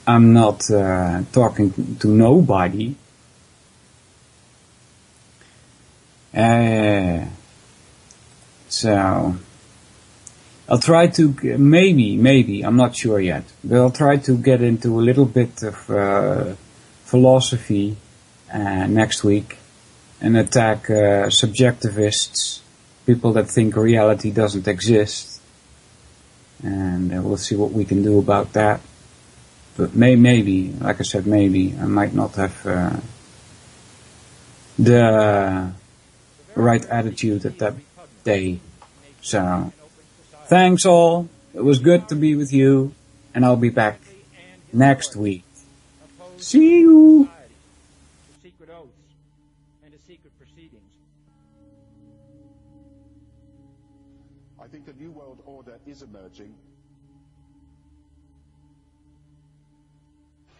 I'm not talking to nobody. So I'll try to, maybe, I'm not sure yet, but I'll try to get into a little bit of philosophy next week and attack subjectivists, people that think reality doesn't exist, and we'll see what we can do about that. But maybe, like I said, maybe, I might not have the right attitude at that day. So, thanks all, it was good to be with you, and I'll be back next week. See you! Secret oaths and to secret proceedings. I think a new world order is emerging.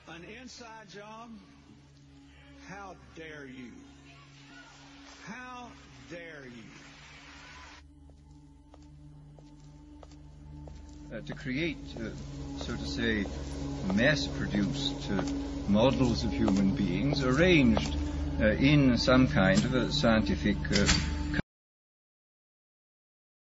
An inside job? How dare you? How dare you? to create, so to say, mass-produced models of human beings arranged in some kind of a scientific